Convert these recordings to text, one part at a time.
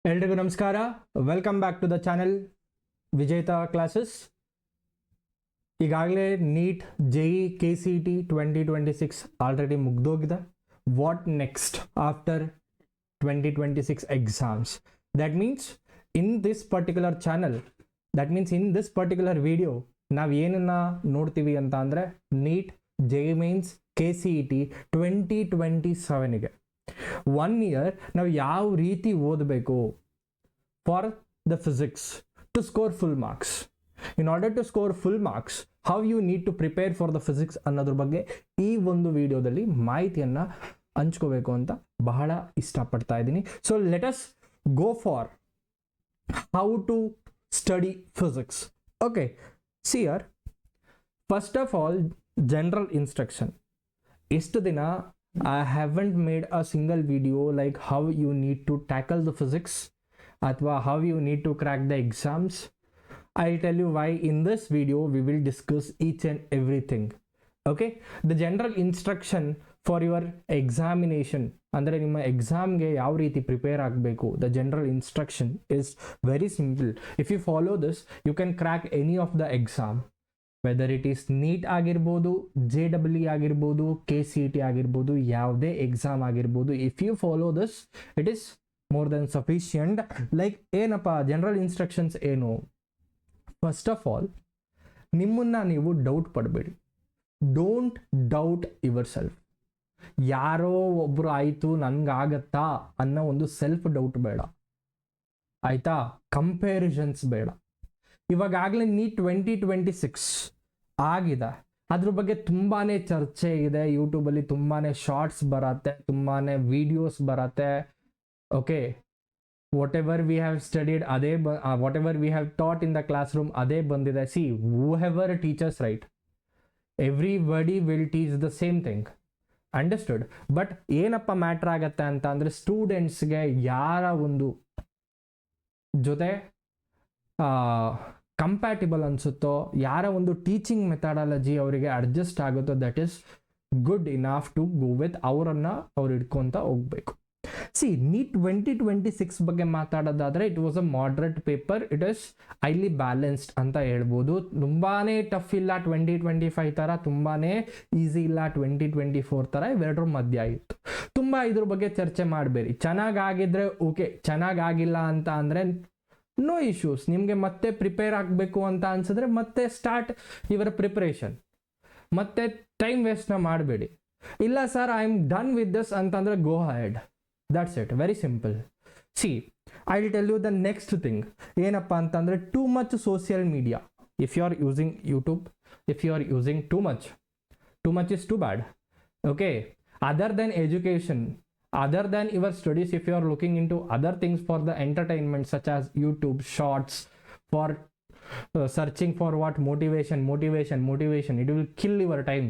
ಎಲ್ರಿಗೂ ನಮಸ್ಕಾರ. Welcome back to the channel Vijetha classes. ಈಗಾಗಲೇ ನೀಟ್ JEE KCET 2026 ಆಲ್ರೆಡಿ ಮುಗ್ದೋಗಿದೆ. What next after 2026 exams? That means in this particular channel, that means in this particular video ನಾವು ಏನನ್ನ ನೋಡ್ತೀವಿ ಅಂತ ಅಂದರೆ ನೀಟ್ JEE ಮೀನ್ಸ್ KCET 2027ಗೆ 1 year ನಾವು ಯಾವ ರೀತಿ ಓದಬೇಕು for the physics to score full marks. In order to score full marks, how you need to prepare for the physics ಅನ್ನೋದ್ರ ಬಗ್ಗೆ ಈ ಒಂದು ವಿಡಿಯೋದಲ್ಲಿ ಮಾಹಿತಿಯನ್ನು ಹಂಚ್ಕೋಬೇಕು ಅಂತ ಬಹಳ ಇಷ್ಟಪಡ್ತಾ ಇದ್ದೀನಿ. So let us go for how to study physics. Okay, see here, first of all general instruction. ಇಷ್ಟು ದಿನ I haven't made a single video like how you need to tackle the physics or how you need to crack the exams. I'll tell you why in this video we will discuss each and everything. Okay, the general instruction for your examination, ಅಂದರೆ ನಿಮ್ಮ ಎಕ್ಸಾಮ್ಗೆ ಯಾವ ರೀತಿ prepare ಆಗಬೇಕು, the general instruction is very simple. If you follow this, you can crack any of the exam. Whether it is NEET ಆಗಿರ್ಬೋದು, JEE ಆಗಿರ್ಬೋದು, KCET ಆಗಿರ್ಬೋದು, ಯಾವುದೇ ಎಕ್ಸಾಮ್ ಆಗಿರ್ಬೋದು. If you follow this it is more than sufficient. Like ಏನಪ್ಪ general instructions ಏನು? First of all, ನಿಮ್ಮನ್ನು ನೀವು doubt ಪಡಬೇಡಿ. Don't doubt yourself. ಯಾರೋ ಒಬ್ಬರು ಆಯಿತು ನನಗಾಗತ್ತಾ ಅನ್ನೋ ಒಂದು ಸೆಲ್ಫ್ ಡೌಟ್ ಬೇಡ, ಆಯಿತಾ? ಕಂಪ್ಯಾರಿಸನ್ಸ್ ಬೇಡ. ಇವಾಗಲೇ ನೀಟ್ 2026 ಆಗಿದೆ, ಅದ್ರ ಬಗ್ಗೆ ತುಂಬಾ ಚರ್ಚೆ ಇದೆ. ಯೂಟ್ಯೂಬಲ್ಲಿ ತುಂಬಾ ಶಾರ್ಟ್ಸ್ ಬರತ್ತೆ, ತುಂಬಾ ವಿಡಿಯೋಸ್ ಬರತ್ತೆ. Okay, whatever we have studied ಅದೇ whatever we have taught in the classroom ಅದೇ ಬಂದಿದೆ. See, whoever teachers right, everybody will teach the same thing. Understood? But ಏನಪ್ಪ ಮ್ಯಾಟ್ರ್ ಆಗತ್ತೆ ಅಂತ ಅಂದರೆ, ಸ್ಟೂಡೆಂಟ್ಸ್ಗೆ ಯಾರ ಒಂದು ಜೊತೆ ಕಂಪ್ಯಾಟಿಬಲ್ ಅನಿಸುತ್ತೋ, ಯಾರ ಒಂದು ಟೀಚಿಂಗ್ ಮೆಥಡಾಲಜಿ ಅವರಿಗೆ ಅಡ್ಜಸ್ಟ್ ಆಗುತ್ತೋ, that is good enough to go with. ಅವರನ್ನು ಅವ್ರು ಹಿಡ್ಕೊತ ಹೋಗ್ಬೇಕು. ಸಿ, ನೀಟ್ 2026 ಬಗ್ಗೆ ಮಾತಾಡೋದಾದರೆ, it was a moderate paper. It is highly balanced ಅಂತ ಹೇಳ್ಬೋದು. ತುಂಬಾ ಟಫ್ ಇಲ್ಲ 2025 ಥರ, ತುಂಬಾ ಈಸಿ ಇಲ್ಲ 2024 ಥರ, ಇವೆರಡರ ಮಧ್ಯ ಇತ್ತು. ತುಂಬ ಇದ್ರ ಬಗ್ಗೆ ಚರ್ಚೆ ಮಾಡಬೇಡಿ. ಚೆನ್ನಾಗಾಗಿದ್ರೆ ಓಕೆ, ಚೆನ್ನಾಗಾಗಿಲ್ಲ ಅಂತ ಅಂದರೆ ನೋ ಇಶ್ಯೂಸ್. ನಿಮಗೆ ಮತ್ತೆ ಪ್ರಿಪೇರ್ ಆಗಬೇಕು ಅಂತ ಅನ್ಸಿದ್ರೆ ಮತ್ತೆ ಸ್ಟಾರ್ಟ್ ಯುವರ್ ಪ್ರಿಪರೇಷನ್. ಮತ್ತೆ ಟೈಮ್ ವೇಸ್ಟ್ನ ಮಾಡಬೇಡಿ. ಇಲ್ಲ sir, I am done with this ಅಂತಂದರೆ go ahead. That's it, very simple. See, I will tell you the next thing. ಏನಪ್ಪ ಅಂತಂದರೆ, too much social media. If you are using YouTube, if you are using too much is too bad. Okay, other than education, other than your studies, if you are looking into other things for the entertainment such as YouTube shorts, for searching for what motivation, it will kill your time.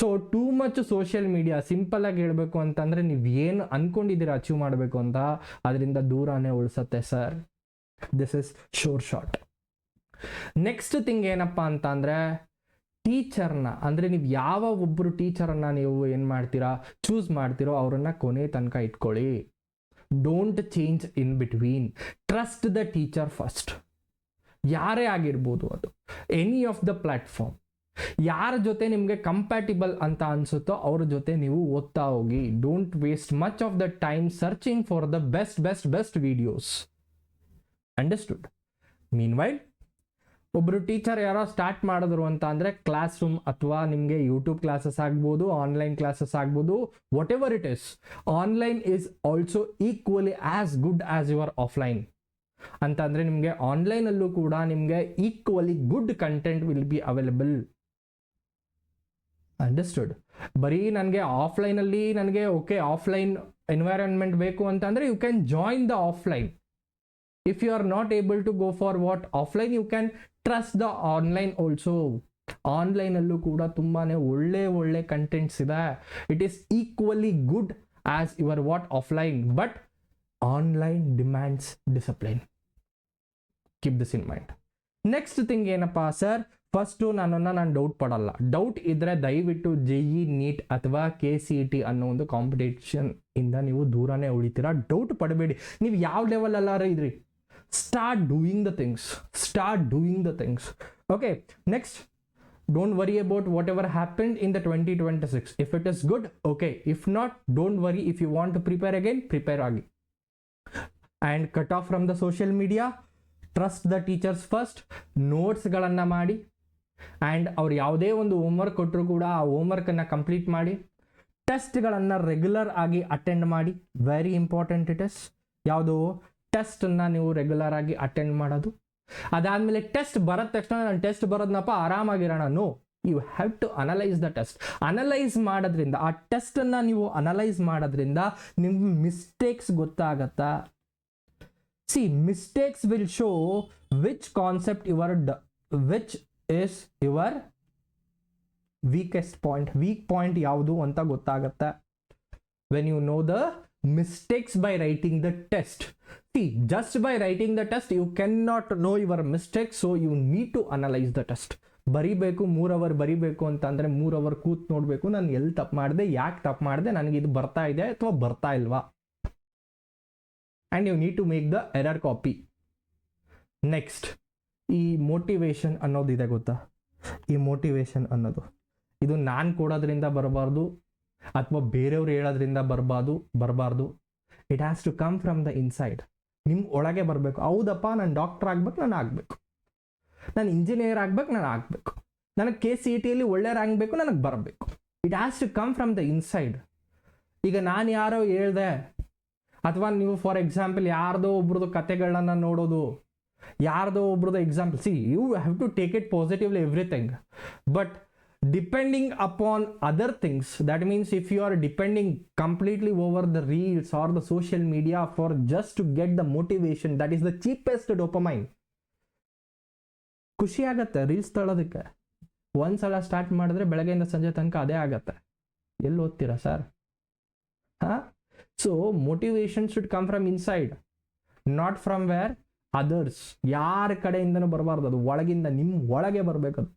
So two much social media, simple ಆಗಿ ಹೇಳಬೇಕು ಅಂತಂದರೆ, ನೀವು ಏನು ಅನ್ಕೊಂಡಿದ್ದೀರಾ achieve ಮಾಡಬೇಕು ಅಂತ, ಅದರಿಂದ ದೂರನೇ ಉಳಿಸತ್ತೆ sir. This is sure short. Next thing ಏನಪ್ಪ ಅಂತ ಅಂದರೆ, ಟೀಚರ್ನ, ಅಂದರೆ ನೀವು ಯಾವ ಒಬ್ಬರು ಟೀಚರನ್ನು ನೀವು ಏನು ಮಾಡ್ತೀರಾ, ಚೂಸ್ ಮಾಡ್ತೀರೋ ಅವರನ್ನು ಕೊನೆ ತನಕ ಇಟ್ಕೊಳ್ಳಿ. Don't change in between. Trust the teacher first. ಯಾರೇ ಆಗಿರ್ಬೋದು, ಅದು ಎನಿ ಆಫ್ ದ ಪ್ಲ್ಯಾಟ್ಫಾರ್ಮ್. ಯಾರ ಜೊತೆ ನಿಮಗೆ ಕಂಪ್ಯಾಟಿಬಲ್ ಅಂತ ಅನಿಸುತ್ತೋ ಅವ್ರ ಜೊತೆ ನೀವು ಓದ್ತಾ ಹೋಗಿ. Don't waste much of the time searching for the best videos. Understood? Mean while ಒಬ್ಬರು ಟೀಚರ್ ಯಾರೋ ಸ್ಟಾರ್ಟ್ ಮಾಡಿದ್ರು ಅಂತ ಅಂದರೆ, ಕ್ಲಾಸ್ ರೂಮ್ ಅಥವಾ ನಿಮಗೆ ಯೂಟ್ಯೂಬ್ ಕ್ಲಾಸಸ್ ಆಗ್ಬೋದು, ಆನ್ಲೈನ್ ಕ್ಲಾಸಸ್ ಆಗ್ಬೋದು, what ever it is, online is also equally as good as your offline. ಅಂತಂದರೆ ನಿಮಗೆ ಆನ್ಲೈನಲ್ಲೂ ಕೂಡ ನಿಮಗೆ equally good content will be available. Understood? ಬರೀ ನನಗೆ ಆಫ್ಲೈನಲ್ಲಿ ನನಗೆ ಓಕೆ ಆಫ್ಲೈನ್ ಎನ್ವೈರನ್ಮೆಂಟ್ ಬೇಕು ಅಂತಂದರೆ, you can join the offline. If you are not able to go for what offline, you can trust the online also. Online ಅಲ್ಲೂ ಕೂಡ ತುಂಬಾ ಒಳ್ಳೆ contents ಇದೆ. It is equally good as your what offline, but online demands discipline. Keep this in mind. Next thing ಏನಪ್ಪಾ sir, first ನಾನು doubt ಪಡಲ್ಲ. Doubt ಇದ್ರೆ ದಯವಿಟ್ಟು JEE neat ಅಥವಾ KCET ಅನ್ನೋ ಒಂದು ಕಾಂಪಿಟೇಷನ್ ಇಂದ ನೀವು ದೂರನೇ ಉಳಿತೀರಾ. ಡೌಟ್ ಪಡಬೇಡಿ. ನೀವು ಯಾವ ಲೆವೆಲ್ ಅಲ್ಲಾರ ಇದ್ರಿ, start doing the things. Okay, next, don't worry about whatever happened in the 2026. If it is good, okay. If not, don't worry. If you want to prepare again, prepare again. And cut off from the social media. Trust the teachers first. Notes ಗಳನ್ನ ಮಾಡಿ, and ಅವ್ರು ಯಾವುದೇ ಒಂದು homework ಕೊಟ್ಟರು ಕೂಡ ಆ ಹೋಮ್ವರ್ಕನ್ನು complete ಮಾಡಿ. ಟೆಸ್ಟ್ಗಳನ್ನು regular ಆಗಿ ಅಟೆಂಡ್ ಮಾಡಿ. Very important it is. ಯಾವುದು ಟೆಸ್ಟನ್ನು ನೀವು ರೆಗ್ಯುಲರ್ ಆಗಿ ಅಟೆಂಡ್ ಮಾಡೋದು. ಅದಾದಮೇಲೆ ಟೆಸ್ಟ್ ಬರೋದ ತಕ್ಷಣ ನಾನು ಟೆಸ್ಟ್ ಬರೋದನ್ನಪ್ಪ ಆರಾಮಾಗಿರೋಣ. No, you have to analyse the test. Analyse ಮಾಡೋದ್ರಿಂದ, ಆ ಟೆಸ್ಟನ್ನು ನೀವು ಅನಲೈಸ್ ಮಾಡೋದ್ರಿಂದ ನಿಮ್ಗೆ ಮಿಸ್ಟೇಕ್ಸ್ ಗೊತ್ತಾಗತ್ತಾ. See, mistakes will show which concept which is your weakest point. Weak point ಯಾವುದು ಅಂತ ಗೊತ್ತಾಗತ್ತೆ when you know the mistakes by writing the test. See, just by writing the test you cannot know your mistakes, so you need to analyze the test. ಬರಿಬೇಕು, 3 hour ಬರಿಬೇಕು ಅಂತ ಅಂದರೆ 3 hour ಕೂತ್ ನೋಡಬೇಕು, ನಾನು ಎಲ್ಲಿ ತಪ್ಪು ಮಾಡಿದೆ, ಯಾಕೆ ತಪ್ಪು ಮಾಡಿದೆ, ನನಗೆ ಇದು ಬರ್ತಾ ಇದೆ ಅಥವಾ ಬರ್ತಾ ಇಲ್ವಾ. And you need to make the error copy. Next, ಈ ಮೋಟಿವೇಶನ್ ಅನ್ನೋದಿದೆ ಗೊತ್ತಾ. ಈ ಮೋಟಿವೇಶನ್ ಅನ್ನೋದು ಇದು ನಾನು ಕೊಡೋದ್ರಿಂದ ಬರಬಾರ್ದು ಅಥವಾ ಬೇರೆಯವ್ರು ಹೇಳೋದ್ರಿಂದ ಬರಬಾರ್ದು. It has to come from the inside. ನಿಮ್ಮ ಒಳಗೆ ಬರಬೇಕು. ಹೌದಪ್ಪ, ನಾನು ಡಾಕ್ಟರ್ ಆಗ್ಬೇಕು, ನಾನು ಆಗಬೇಕು. ನಾನು ಇಂಜಿನಿಯರ್ ಆಗ್ಬೇಕು, ನಾನು ಆಗಬೇಕು. ನನಗೆ KCETಯಲ್ಲಿ ಒಳ್ಳೆ ರ್ಯಾಂಕ್ ಬೇಕು, ನನಗೆ ಬರಬೇಕು. It has to come from the inside. ಈಗ ನಾನು ಯಾರೋ ಹೇಳ್ದೆ, ಅಥವಾ ನೀವು ಫಾರ್ ಎಕ್ಸಾಂಪಲ್ ಯಾರ್ದೋ ಒಬ್ರದ್ದು ಕತೆಗಳನ್ನ ನೋಡೋದು, ಯಾರ್ದೋ ಒಬ್ರದ್ದು example. See, you have to take it positively everything, but depending upon other things, that means if you are depending completely over the reels or the social media for just to get the motivation, that is the cheapest dopamine. ಖುಷಿ ಆಗತ್ತೆ reels ತಗೊಳ್ಳೋದಕ್ಕೆ. ಒಂದ್ಸಲ start ಮಾಡಿದ್ರೆ ಬೆಳಗ್ಗೆಯಿಂದ ಸಂಜೆ ತನಕ ಅದೇ ಆಗತ್ತೆ. ಎಲ್ಲಿ ಓದ್ತೀರಾ sir? So motivation should come from inside, not from where others. ಯಾರ ಕಡೆಯಿಂದನೂ ಬರಬಾರ್ದು, ಅದು ಒಳಗಿಂದ, ನಿಮ್ಮ ಒಳಗೆ ಬರಬೇಕದು.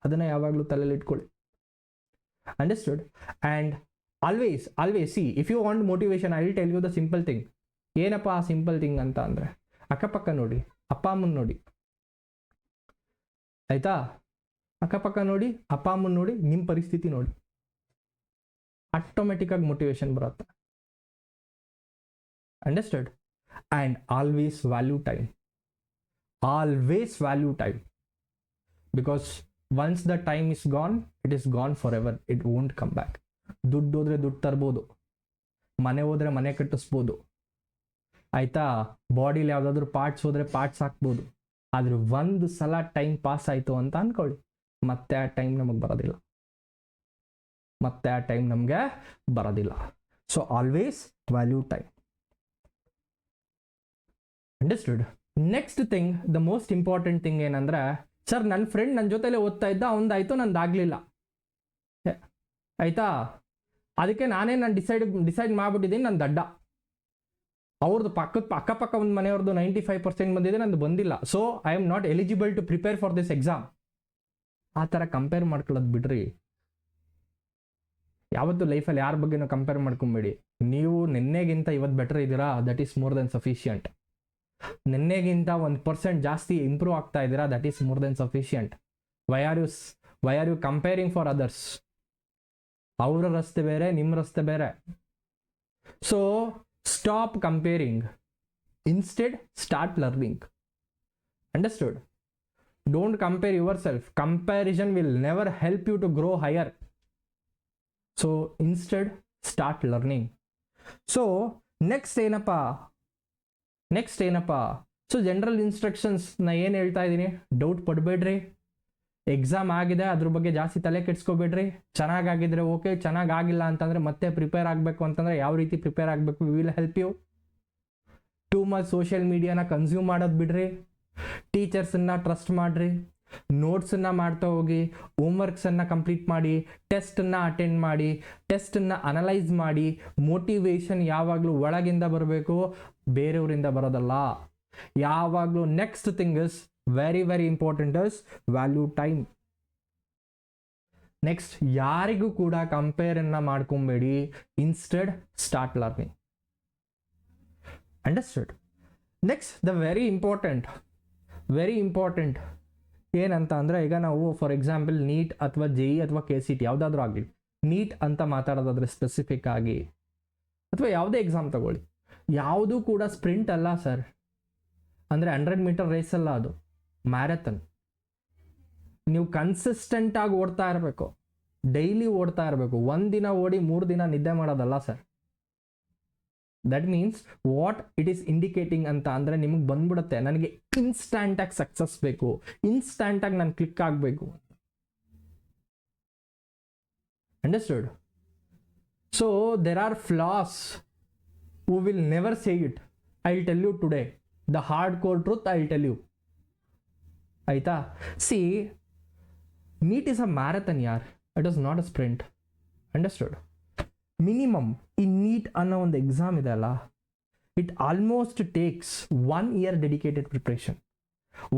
ಅದನ್ನ ಯಾವಾಗಲೂ ತಲೆಯಲ್ಲಿ ಇಟ್ಕೊಳ್ಳಿ. Understood? And always see, if you want motivation, I will tell you the simple thing. ಏನಪ್ಪ ಆ ಸಿಂಪಲ್ ಥಿಂಗ್ ಅಂತ ಅಂದರೆ, ಅಕ್ಕಪಕ್ಕ ನೋಡಿ, ಅಪ್ಪ ಅಮ್ಮನ ನೋಡಿ, ಆಯ್ತಾ? ಅಕ್ಕಪಕ್ಕ ನೋಡಿ, ಅಪ್ಪ ಅಮ್ಮನ ನೋಡಿ, ನಿಮ್ಮ ಪರಿಸ್ಥಿತಿ ನೋಡಿ, ಆಟೋಮೆಟಿಕ್ಕಾಗಿ ಮೋಟಿವೇಶನ್ ಬರುತ್ತೆ. Understood? And always value time. Because once the time is gone, it is gone forever. It won't come back. ದುಡ್ಡು ಹೋದ್ರೆ ದುಡ್ಡು ತರ್ಬೋದು, ಮನೆ ಹೋದ್ರೆ ಮನೆ ಕಟ್ಟಿಸ್ಬೋದು, ಆಯ್ತಾ? ಬಾಡಿಲಿ ಯಾವುದಾದ್ರೂ ಪಾರ್ಟ್ಸ್ ಹೋದ್ರೆ ಪಾರ್ಟ್ಸ್ ಹಾಕ್ಬೋದು. ಆದ್ರೆ ಒಂದು ಸಲ ಟೈಮ್ ಪಾಸ್ ಆಯಿತು ಅಂತ ಅನ್ಕೊಳ್ಳಿ, ಮತ್ತೆ ಆ ಟೈಮ್ ನಮಗೆ ಬರೋದಿಲ್ಲ. So always value time. Understood? Next thing, the most important thing ಏನಂದ್ರೆ, ಸರ್ ನನ್ನ ಫ್ರೆಂಡ್ ನನ್ನ ಜೊತೆಲೆ ಓದ್ತಾ ಇದ್ದ, ಅವನದಾಯ್ತು, ನಂದಾಗಲಿಲ್ಲ, ಆಯ್ತಾ? ಅದಕ್ಕೆ ನಾನು ಡಿಸೈಡ್ ಮಾಡಿಬಿಟ್ಟಿದ್ದೀನಿ, ನನ್ನ ದಡ್ಡ. ಅವ್ರದ್ದು ಅಕ್ಕಪಕ್ಕ ಒಂದು ಮನೆಯವ್ರದ್ದು 95% ಬಂದಿದೆ, ನಂದು ಬಂದಿಲ್ಲ. So I am not eligible to prepare for this exam. ಆ ಥರ ಕಂಪೇರ್ ಮಾಡ್ಕೊಳ್ಳೋದು ಬಿಡ್ರಿ. ಯಾವತ್ತು ಲೈಫಲ್ಲಿ ಯಾರ ಬಗ್ಗೆನೂ ಕಂಪೇರ್ ಮಾಡ್ಕೊಂಬೇಡಿ. ನೀವು ನಿನ್ನೆಗಿಂತ ಇವತ್ತು ಬೆಟರ್ ಇದ್ದೀರಾ, that is more than sufficient. ನಿನ್ನೆಗಿಂತ 1% ಜಾಸ್ತಿ ಇಂಪ್ರೂವ್ ಆಗ್ತಾ ಇದ್ದೀರಾ, that is more than sufficient. Why are you comparing for others? ಅವರ ರಸ್ತೆ ಬೇರೆ, ನಿಮ್ಮ ರಸ್ತೆ ಬೇರೆ. So stop comparing, instead start learning. Understood? Don't compare yourself. Comparison will never help you to grow higher. So instead start learning. So next ಏನಪ್ಪ? So general instructions ನಾ ಏನು ಹೇಳ್ತಾ ಇದ್ದೀನಿ, ಡೌಟ್ ಪಡಬೇಡ್ರಿ. ಎಕ್ಸಾಮ್ ಆಗಿದೆ, ಅದ್ರ ಬಗ್ಗೆ ಜಾಸ್ತಿ ತಲೆ ಕೆಡಿಸ್ಕೋಬೇಡ್ರಿ. ಚೆನ್ನಾಗಾಗಿದ್ರೆ ಓಕೆ, ಚೆನ್ನಾಗಾಗಿಲ್ಲ ಅಂತಂದರೆ ಮತ್ತೆ ಪ್ರಿಪೇರ್ ಆಗಬೇಕು ಅಂತಂದರೆ ಯಾವ ರೀತಿ ಪ್ರಿಪೇರ್ ಆಗಬೇಕು, we will help you. Too much social ಮೀಡಿಯಾನ ಕನ್ಸ್ಯೂಮ್ ಮಾಡೋದು ಬಿಡ್ರಿ. ಟೀಚರ್ಸನ್ನು ಟ್ರಸ್ಟ್ ಮಾಡಿರಿ. ನೋಟ್ಸನ್ನು ಮಾಡ್ತಾ ಹೋಗಿ, ಹೋಮ್ವರ್ಕ್ಸನ್ನು ಕಂಪ್ಲೀಟ್ ಮಾಡಿ, ಟೆಸ್ಟನ್ನು ಅಟೆಂಡ್ ಮಾಡಿ, ಟೆಸ್ಟನ್ನು ಅನಲೈಸ್ ಮಾಡಿ. ಮೋಟಿವೇಶನ್ ಯಾವಾಗಲೂ ಒಳಗಿಂದ ಬರಬೇಕು, ಬೇರೆಯವರಿಂದ ಬರೋದಲ್ಲ ಯಾವಾಗಲೂ. Next thing is very important is value time. Next, ಯಾರಿಗೂ ಕೂಡ ಕಂಪೇರನ್ನು ಮಾಡ್ಕೊಬೇಡಿ, instead start learning. Understood? Next, the very important ಏನಂತ ಅಂದರೆ, ಈಗ ನಾವು ಫಾರ್ ಎಕ್ಸಾಂಪಲ್ ನೀಟ್ ಅಥವಾ JEE ಅಥವಾ KCT ಯಾವುದಾದ್ರೂ ಆಗಲಿ, ನೀಟ್ ಅಂತ ಮಾತಾಡೋದಾದ್ರೆ ಸ್ಪೆಸಿಫಿಕ್ ಆಗಿ, ಅಥವಾ ಯಾವುದೇ ಎಕ್ಸಾಮ್ ತಗೊಳ್ಳಿ, ಯಾವುದೂ ಕೂಡ ಸ್ಪ್ರಿಂಟ್ ಅಲ್ಲ ಸರ್. ಅಂದರೆ 100 ಮೀಟರ್ ರೇಸ್ ಅಲ್ಲ, ಅದು ಮ್ಯಾರಥನ್. ನೀವು ಕನ್ಸಿಸ್ಟೆಂಟ್ ಆಗಿ ಓಡ್ತಾ ಇರಬೇಕು, ಡೈಲಿ ಓಡ್ತಾ ಇರಬೇಕು. ಒಂದಿನ ಓಡಿ 3 ದಿನ ನಿದ್ದೆ ಮಾಡೋದಲ್ಲ sir. That means what it is indicating ಅಂತ ಅಂದರೆ, ನಿಮಗೆ ಬಂದ್ಬಿಡುತ್ತೆ ನನಗೆ ಇನ್ಸ್ಟ್ಯಾಂಟಾಗಿ ಸಕ್ಸಸ್ ಬೇಕು, ಇನ್ಸ್ಟ್ಯಾಂಟಾಗಿ ನಾನು ಕ್ಲಿಕ್ ಆಗಬೇಕು. Understood? So there are flaws who will never say it. I will tell you today the hard core truth. I will tell you. ಆಯ್ತಾ? See, NEET is a marathon ಯಾರ್, it is not a sprint. Understood? Minimum ಈ NEET ಅನ್ನೋ ಒಂದು exam ಇದೆ ಅಲ್ಲ, it almost takes 1 year dedicated preparation.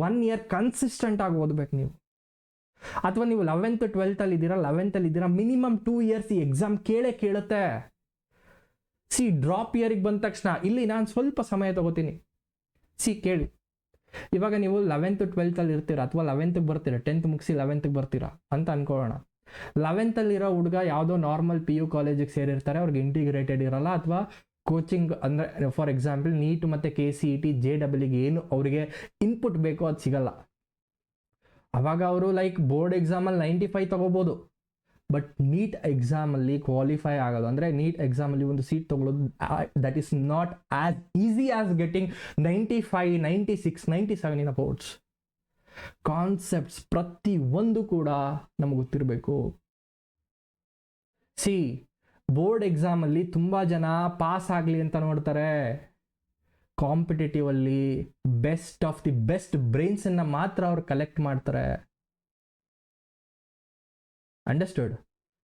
1 year consistent ಆಗಿ ಓದ್ಬೇಕು ನೀವು. ಅಥವಾ ನೀವು 11th 12th ಅಲ್ಲಿ ಇದ್ದೀರಾ, ಮಿನಿಮಮ್ 2 years ಈ ಎಕ್ಸಾಮ್ ಕೇಳುತ್ತೆ. ಸಿ, ಡ್ರಾಪ್ ಇಯರಿಗೆ ಬಂದ ತಕ್ಷಣ ಇಲ್ಲಿ ನಾನು ಸ್ವಲ್ಪ ಸಮಯ ತಗೋತೀನಿ. ಸಿ, ಕೇಳಿ, ಇವಾಗ ನೀವು 11th 12th ಅಲ್ಲಿ ಇರ್ತೀರಾ, ಅಥವಾ 11th ಬರ್ತೀರಾ, 10th ಮುಗಿಸಿ 11th ಬರ್ತೀರಾ ಅಂತ ಅನ್ಕೊಳ್ಳೋಣ. 11th ಅಲ್ಲಿರೋ ಹುಡುಗ ಯಾವುದೋ ನಾರ್ಮಲ್ PU ಕಾಲೇಜಿಗೆ ಸೇರಿರ್ತಾರೆ, ಅವ್ರಿಗೆ ಇಂಟಿಗ್ರೇಟೆಡ್ ಇರಲ್ಲ, ಅಥವಾ ಕೋಚಿಂಗ್ ಅಂದರೆ ಫಾರ್ ಎಕ್ಸಾಂಪಲ್ ನೀಟ್ ಮತ್ತು KCET JEE ಏನು ಅವರಿಗೆ ಇನ್ಪುಟ್ ಬೇಕೋ ಅದು ಸಿಗಲ್ಲ. ಅವಾಗ ಅವರು ಲೈಕ್ ಬೋರ್ಡ್ ಎಕ್ಸಾಮಲ್ಲಿ 95 ತಗೋಬೋದು, ಬಟ್ ನೀಟ್ ಎಕ್ಸಾಮಲ್ಲಿ ಕ್ವಾಲಿಫೈ ಆಗೋದು, ಅಂದರೆ ನೀಟ್ ಎಕ್ಸಾಮಲ್ಲಿ ಒಂದು ಸೀಟ್ ತಗೊಳ್ಳೋದು, that is not as easy as getting 95, 96, 97 in a boards. Concepts ಪ್ರತಿ ಒಂದು ಕೂಡ ನಮಗೆ ಗೊತ್ತಿರಬೇಕು. ಸಿ, ಬೋರ್ಡ್ ಎಕ್ಸಾಮಲ್ಲಿ ತುಂಬ ಜನ ಪಾಸ್ ಆಗಲಿ ಅಂತ ನೋಡ್ತಾರೆ, ಕಾಂಪಿಟೇಟಿವ್ ಅಲ್ಲಿ ಬೆಸ್ಟ್ ಆಫ್ ದಿ ಬೆಸ್ಟ್ ಬ್ರೈನ್ಸನ್ನು ಮಾತ್ರ ಅವ್ರು ಕಲೆಕ್ಟ್ ಮಾಡ್ತಾರೆ. Understood?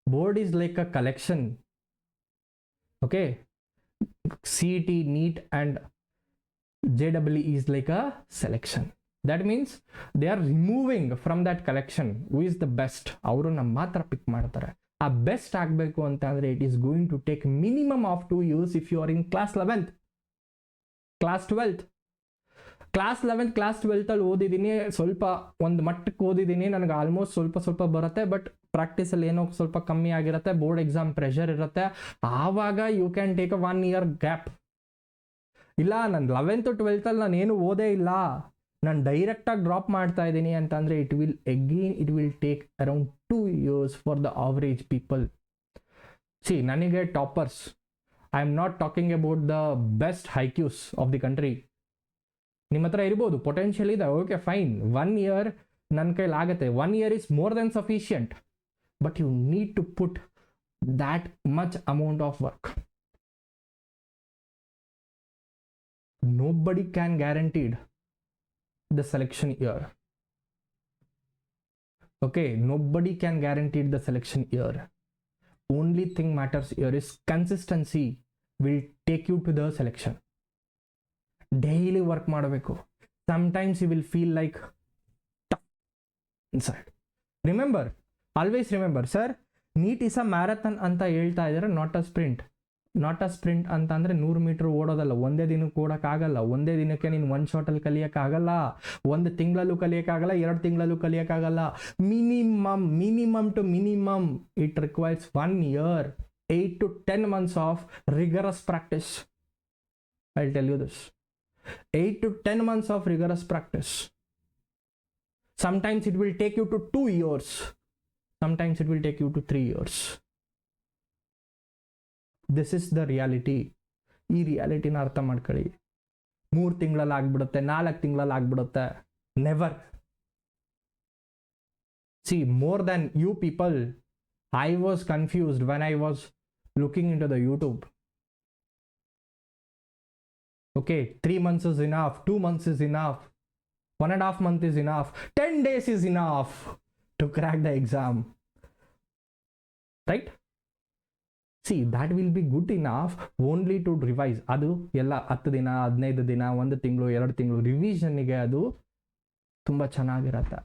Board is like a collection. Okay, CET, NEET and JEE is like a selection. That means they are removing from that collection who is the best. ಅವರನ್ನ ಮಾತ್ರ ಪಿಕ್ ಮಾಡ್ತಾರೆ. ಆ best ಆಗಬೇಕು ಅಂತ ಅಂದರೆ it is going to take minimum of 2 years if you are in class 11th, class 12th. Class 11th, class 12th ಅಲ್ಲಿ ಓದಿದ್ದೀನಿ, ಸ್ವಲ್ಪ ಒಂದು ಮಟ್ಟಕ್ಕೆ ಓದಿದ್ದೀನಿ, ನನಗೆ ಆಲ್ಮೋಸ್ಟ್ ಸ್ವಲ್ಪ ಬರುತ್ತೆ, ಬಟ್ ಪ್ರಾಕ್ಟೀಸಲ್ಲಿ ಏನೋ ಸ್ವಲ್ಪ ಕಮ್ಮಿ ಆಗಿರುತ್ತೆ, ಬೋರ್ಡ್ ಎಕ್ಸಾಮ್ ಪ್ರೆಷರ್ ಇರುತ್ತೆ, ಆವಾಗ you can take a 1 year gap. ಇಲ್ಲ, ನಾನು 11th 12th ಅಲ್ಲಿ ನಾನು ಏನು ಓದೇ ಇಲ್ಲ, ನಾನು ಡೈರೆಕ್ಟಾಗಿ ಡ್ರಾಪ್ ಮಾಡ್ತಾ ಇದ್ದೀನಿ ಅಂತ ಅಂದರೆ it will take around 2 years for the average people. See, ನನಗೆ toppers, I am not talking about the best high IQs of the country. ನಿಮ್ಮ ಹತ್ರ ಇರ್ಬೋದು, ಪೊಟೆನ್ಷಿಯಲ್ ಇದೆ, ಓಕೆ ಫೈನ್, 1 year ನನ್ನ ಕೈಲಾಗುತ್ತೆ. 1 year is more than sufficient, but you need to put that much amount of work. Nobody can guaranteed the selection year. Okay, nobody can guarantee the selection year. Only thing matters here is consistency will take you to the selection. Daily work ಮಾಡಬೇಕು. Sometimes you will feel like tough inside. Remember, always remember, sir, NEET is a marathon ಅಂತ ಹೇಳ್ತಾ ಇದ್ದಾರೆ, not a sprint. Not a sprint ಅಂತ ಅಂದರೆ 100 metre ಓಡೋದಲ್ಲ, ಒಂದೇ ದಿನಕ್ಕೆ ಓಡೋಕ್ಕಾಗಲ್ಲ, ಒಂದೇ ದಿನಕ್ಕೆ ನೀನು 1 ಶಾಟಲ್ಲಿ ಕಲಿಯೋಕ್ಕಾಗಲ್ಲ, 1 ತಿಂಗಳಲ್ಲೂ ಕಲಿಯೋಕ್ಕಾಗಲ್ಲ, 2 ತಿಂಗಳಲ್ಲೂ ಕಲಿಯೋಕ್ಕಾಗಲ್ಲ. Minimum to minimum it requires 1 year, 8 to 10 months of rigorous practice. I will tell you this, 8 to 10 months of rigorous practice. Sometimes it will take you to 2 years. Sometimes it will take you to 3 years. This is the reality. ಈ ರಿಯಾಲಿಟಿನ ಅರ್ಥ ಮಾಡ್ಕೊಳ್ಳಿ. 3 ತಿಂಗಳಲ್ಲಿ ಆಗ್ಬಿಡುತ್ತೆ, 4 ತಿಂಗಳಲ್ಲಿ ಆಗ್ಬಿಡುತ್ತೆ. Never. See, more than you people, I was confused when I was looking into the YouTube. Okay, 3 months is enough, 2 months is enough, 1.5 months is enough, 10 days is enough to crack the exam. Right? See, that will be good enough only to revise. ಅದು ಎಲ್ಲ 10 ದಿನ 15 ದಿನ 1 ತಿಂಗಳು 2 ತಿಂಗಳು ರಿವಿಷನ್ಗೆ ಅದು ತುಂಬ ಚೆನ್ನಾಗಿರತ್ತೆ.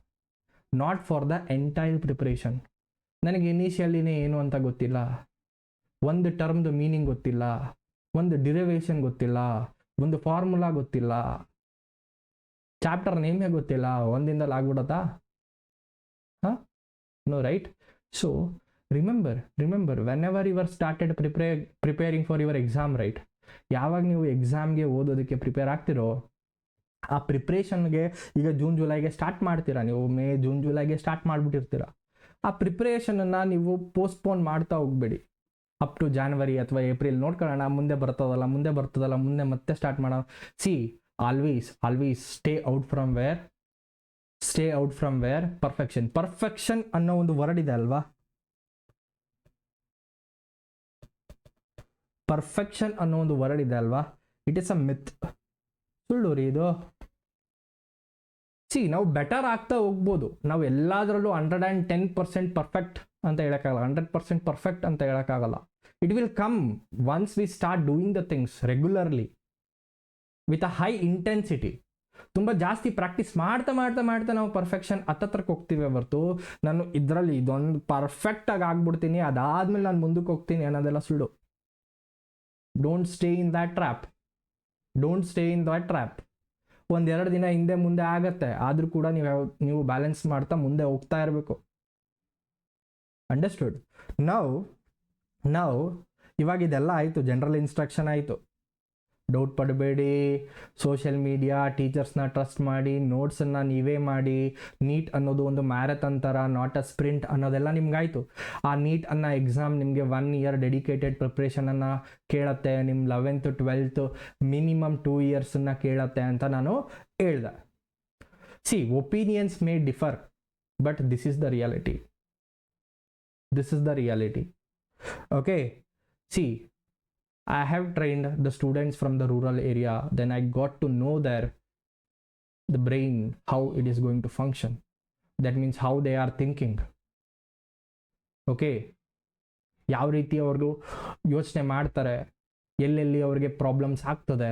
Not for the entire preparation. ನನಗೆ ಇನಿಷಿಯಲಿನೇ ಏನು ಅಂತ ಗೊತ್ತಿಲ್ಲ, ಒಂದು ಟರ್ಮ್ದು ಮೀನಿಂಗ್ ಗೊತ್ತಿಲ್ಲ, ಒಂದು ಡಿರೈವೇಷನ್ ಗೊತ್ತಿಲ್ಲ, ಒಂದು ಫಾರ್ಮುಲಾ ಗೊತ್ತಿಲ್ಲ, ಚಾಪ್ಟರ್ ನೇಮೇ ಗೊತ್ತಿಲ್ಲ, ಒಂದಿಂದಲೇ ಆಗ್ಬಿಡತ್ತಾ? ಹಾಂ, no, right? So remember whenever you are started preparing for your exam, right? ಯಾವಾಗ ನೀವು ಎಕ್ಸಾಮ್ಗೆ ಓದೋದಕ್ಕೆ ಪ್ರಿಪೇರ್ ಆಗ್ತಿರೋ, ಆ ಪ್ರಿಪ್ರೇಷನ್ಗೆ ಈಗ ಜೂನ್ ಜುಲೈಗೆ ಸ್ಟಾರ್ಟ್ ಮಾಡ್ತೀರಾ ನೀವು, ಮೇ ಜೂನ್ ಜುಲೈಗೆ ಸ್ಟಾರ್ಟ್ ಮಾಡಿಬಿಟ್ಟಿರ್ತೀರ. ಆ ಪ್ರಿಪ್ರೇಷನನ್ನು ನೀವು ಪೋಸ್ಟ್ಪೋನ್ ಮಾಡ್ತಾ ಹೋಗ್ಬೇಡಿ ಅಪ್ ಟು ಜಾನ್ವರಿ ಅಥವಾ ಏಪ್ರಿಲ್. ನೋಡ್ಕೊಳ್ಳೋಣ, ಮುಂದೆ ಬರ್ತದಲ್ಲ, ಮುಂದೆ ಮತ್ತೆ ಸ್ಟಾರ್ಟ್ ಮಾಡೋಣ. C, always stay out from where perfection ಅನ್ನೋ ಒಂದು ವರ್ಡ್ ಇದೆ ಅಲ್ವಾ? ಪರ್ಫೆಕ್ಷನ್ ಅನ್ನೋ ಒಂದು ವರ್ಡ್ ಇದೆ ಅಲ್ವಾ? ಇಟ್ ಈಸ್ ಅ ಮಿತ್. ಸುಳ್ಳು ರೀ ಇದು. ಸಿ, ನಾವು ಬೆಟರ್ ಆಗ್ತಾ ಹೋಗ್ಬೋದು, ನಾವು ಎಲ್ಲದರಲ್ಲೂ 110% ಪರ್ಫೆಕ್ಟ್ ಅಂತ ಹೇಳೋಕ್ಕಾಗಲ್ಲ, 100% ಪರ್ಫೆಕ್ಟ್ ಅಂತ ಹೇಳೋಕ್ಕಾಗಲ್ಲ. It will come once we start doing the things regularly with a high intensity. ತುಂಬ ಜಾಸ್ತಿ ಪ್ರಾಕ್ಟೀಸ್ ಮಾಡ್ತಾ ನಾವು ಪರ್ಫೆಕ್ಷನ್ ಹತ್ತತ್ರಕ್ಕೆ ಹೋಗ್ತೀವಿ ಹೊರತು, ನಾನು ಇದರಲ್ಲಿ ಇದೊಂದು ಪರ್ಫೆಕ್ಟಾಗಿ ಆಗ್ಬಿಡ್ತೀನಿ, ಅದಾದ್ಮೇಲೆ ನಾನು ಮುಂದಕ್ಕೆ ಹೋಗ್ತೀನಿ ಅನ್ನೋದೆಲ್ಲ ಸುಳ್ಳು. Don't stay in that trap. ಒಂದೆರಡು ದಿನ ಹಿಂದೆ ಮುಂದೆ ಆಗತ್ತೆ, ಆದರೂ ಕೂಡ ನೀವು ಬ್ಯಾಲೆನ್ಸ್ ಮಾಡ್ತಾ ಮುಂದೆ ಹೋಗ್ತಾ ಇರಬೇಕು. ಅಂಡರ್ಸ್ಟುಡ್? ನಾವು ಇವಾಗ ಇದೆಲ್ಲ ಆಯಿತು, ಜನರಲ್ ಇನ್ಸ್ಟ್ರಕ್ಷನ್ ಆಯಿತು. ಡೌಟ್ ಪಡಬೇಡಿ, ಸೋಷಿಯಲ್ ಮೀಡಿಯಾ, ಟೀಚರ್ಸ್ನ ಟ್ರಸ್ಟ್ ಮಾಡಿ, ನೋಟ್ಸನ್ನು ನೀವೇ ಮಾಡಿ. ನೀಟ್ ಅನ್ನೋದು ಒಂದು ಮ್ಯಾರಥಾನ್ ಥರ, ನಾಟ್ ಅ ಸ್ಪ್ರಿಂಟ್ ಅನ್ನೋದೆಲ್ಲ ನಿಮ್ಗಾಯಿತು. ಆ ನೀಟ್ ಅನ್ನೋ ಎಕ್ಸಾಮ್ ನಿಮಗೆ 1 ಇಯರ್ ಡೆಡಿಕೇಟೆಡ್ ಪ್ರಿಪ್ರೇಷನನ್ನು ಕೇಳತ್ತೆ. ನಿಮ್ಮ 11th 12th ಮಿನಿಮಮ್ 2 ಇಯರ್ಸನ್ನು ಕೇಳತ್ತೆ ಅಂತ ನಾನು ಹೇಳ್ದೆ. C, opinions May differ, but this is the reality. Okay, C, I have trained the students from the rural area, then I got to know the brain, how it is going to function. That means how they are thinking. Okay, ಯಾವ ರೀತಿ ಅವರು ಯೋಚನೆ ಮಾಡ್ತಾರೆ, ಎಲ್ಲೆಲ್ಲಿ ಅವ್ರಿಗೆ problems ಆಗ್ತದೆ.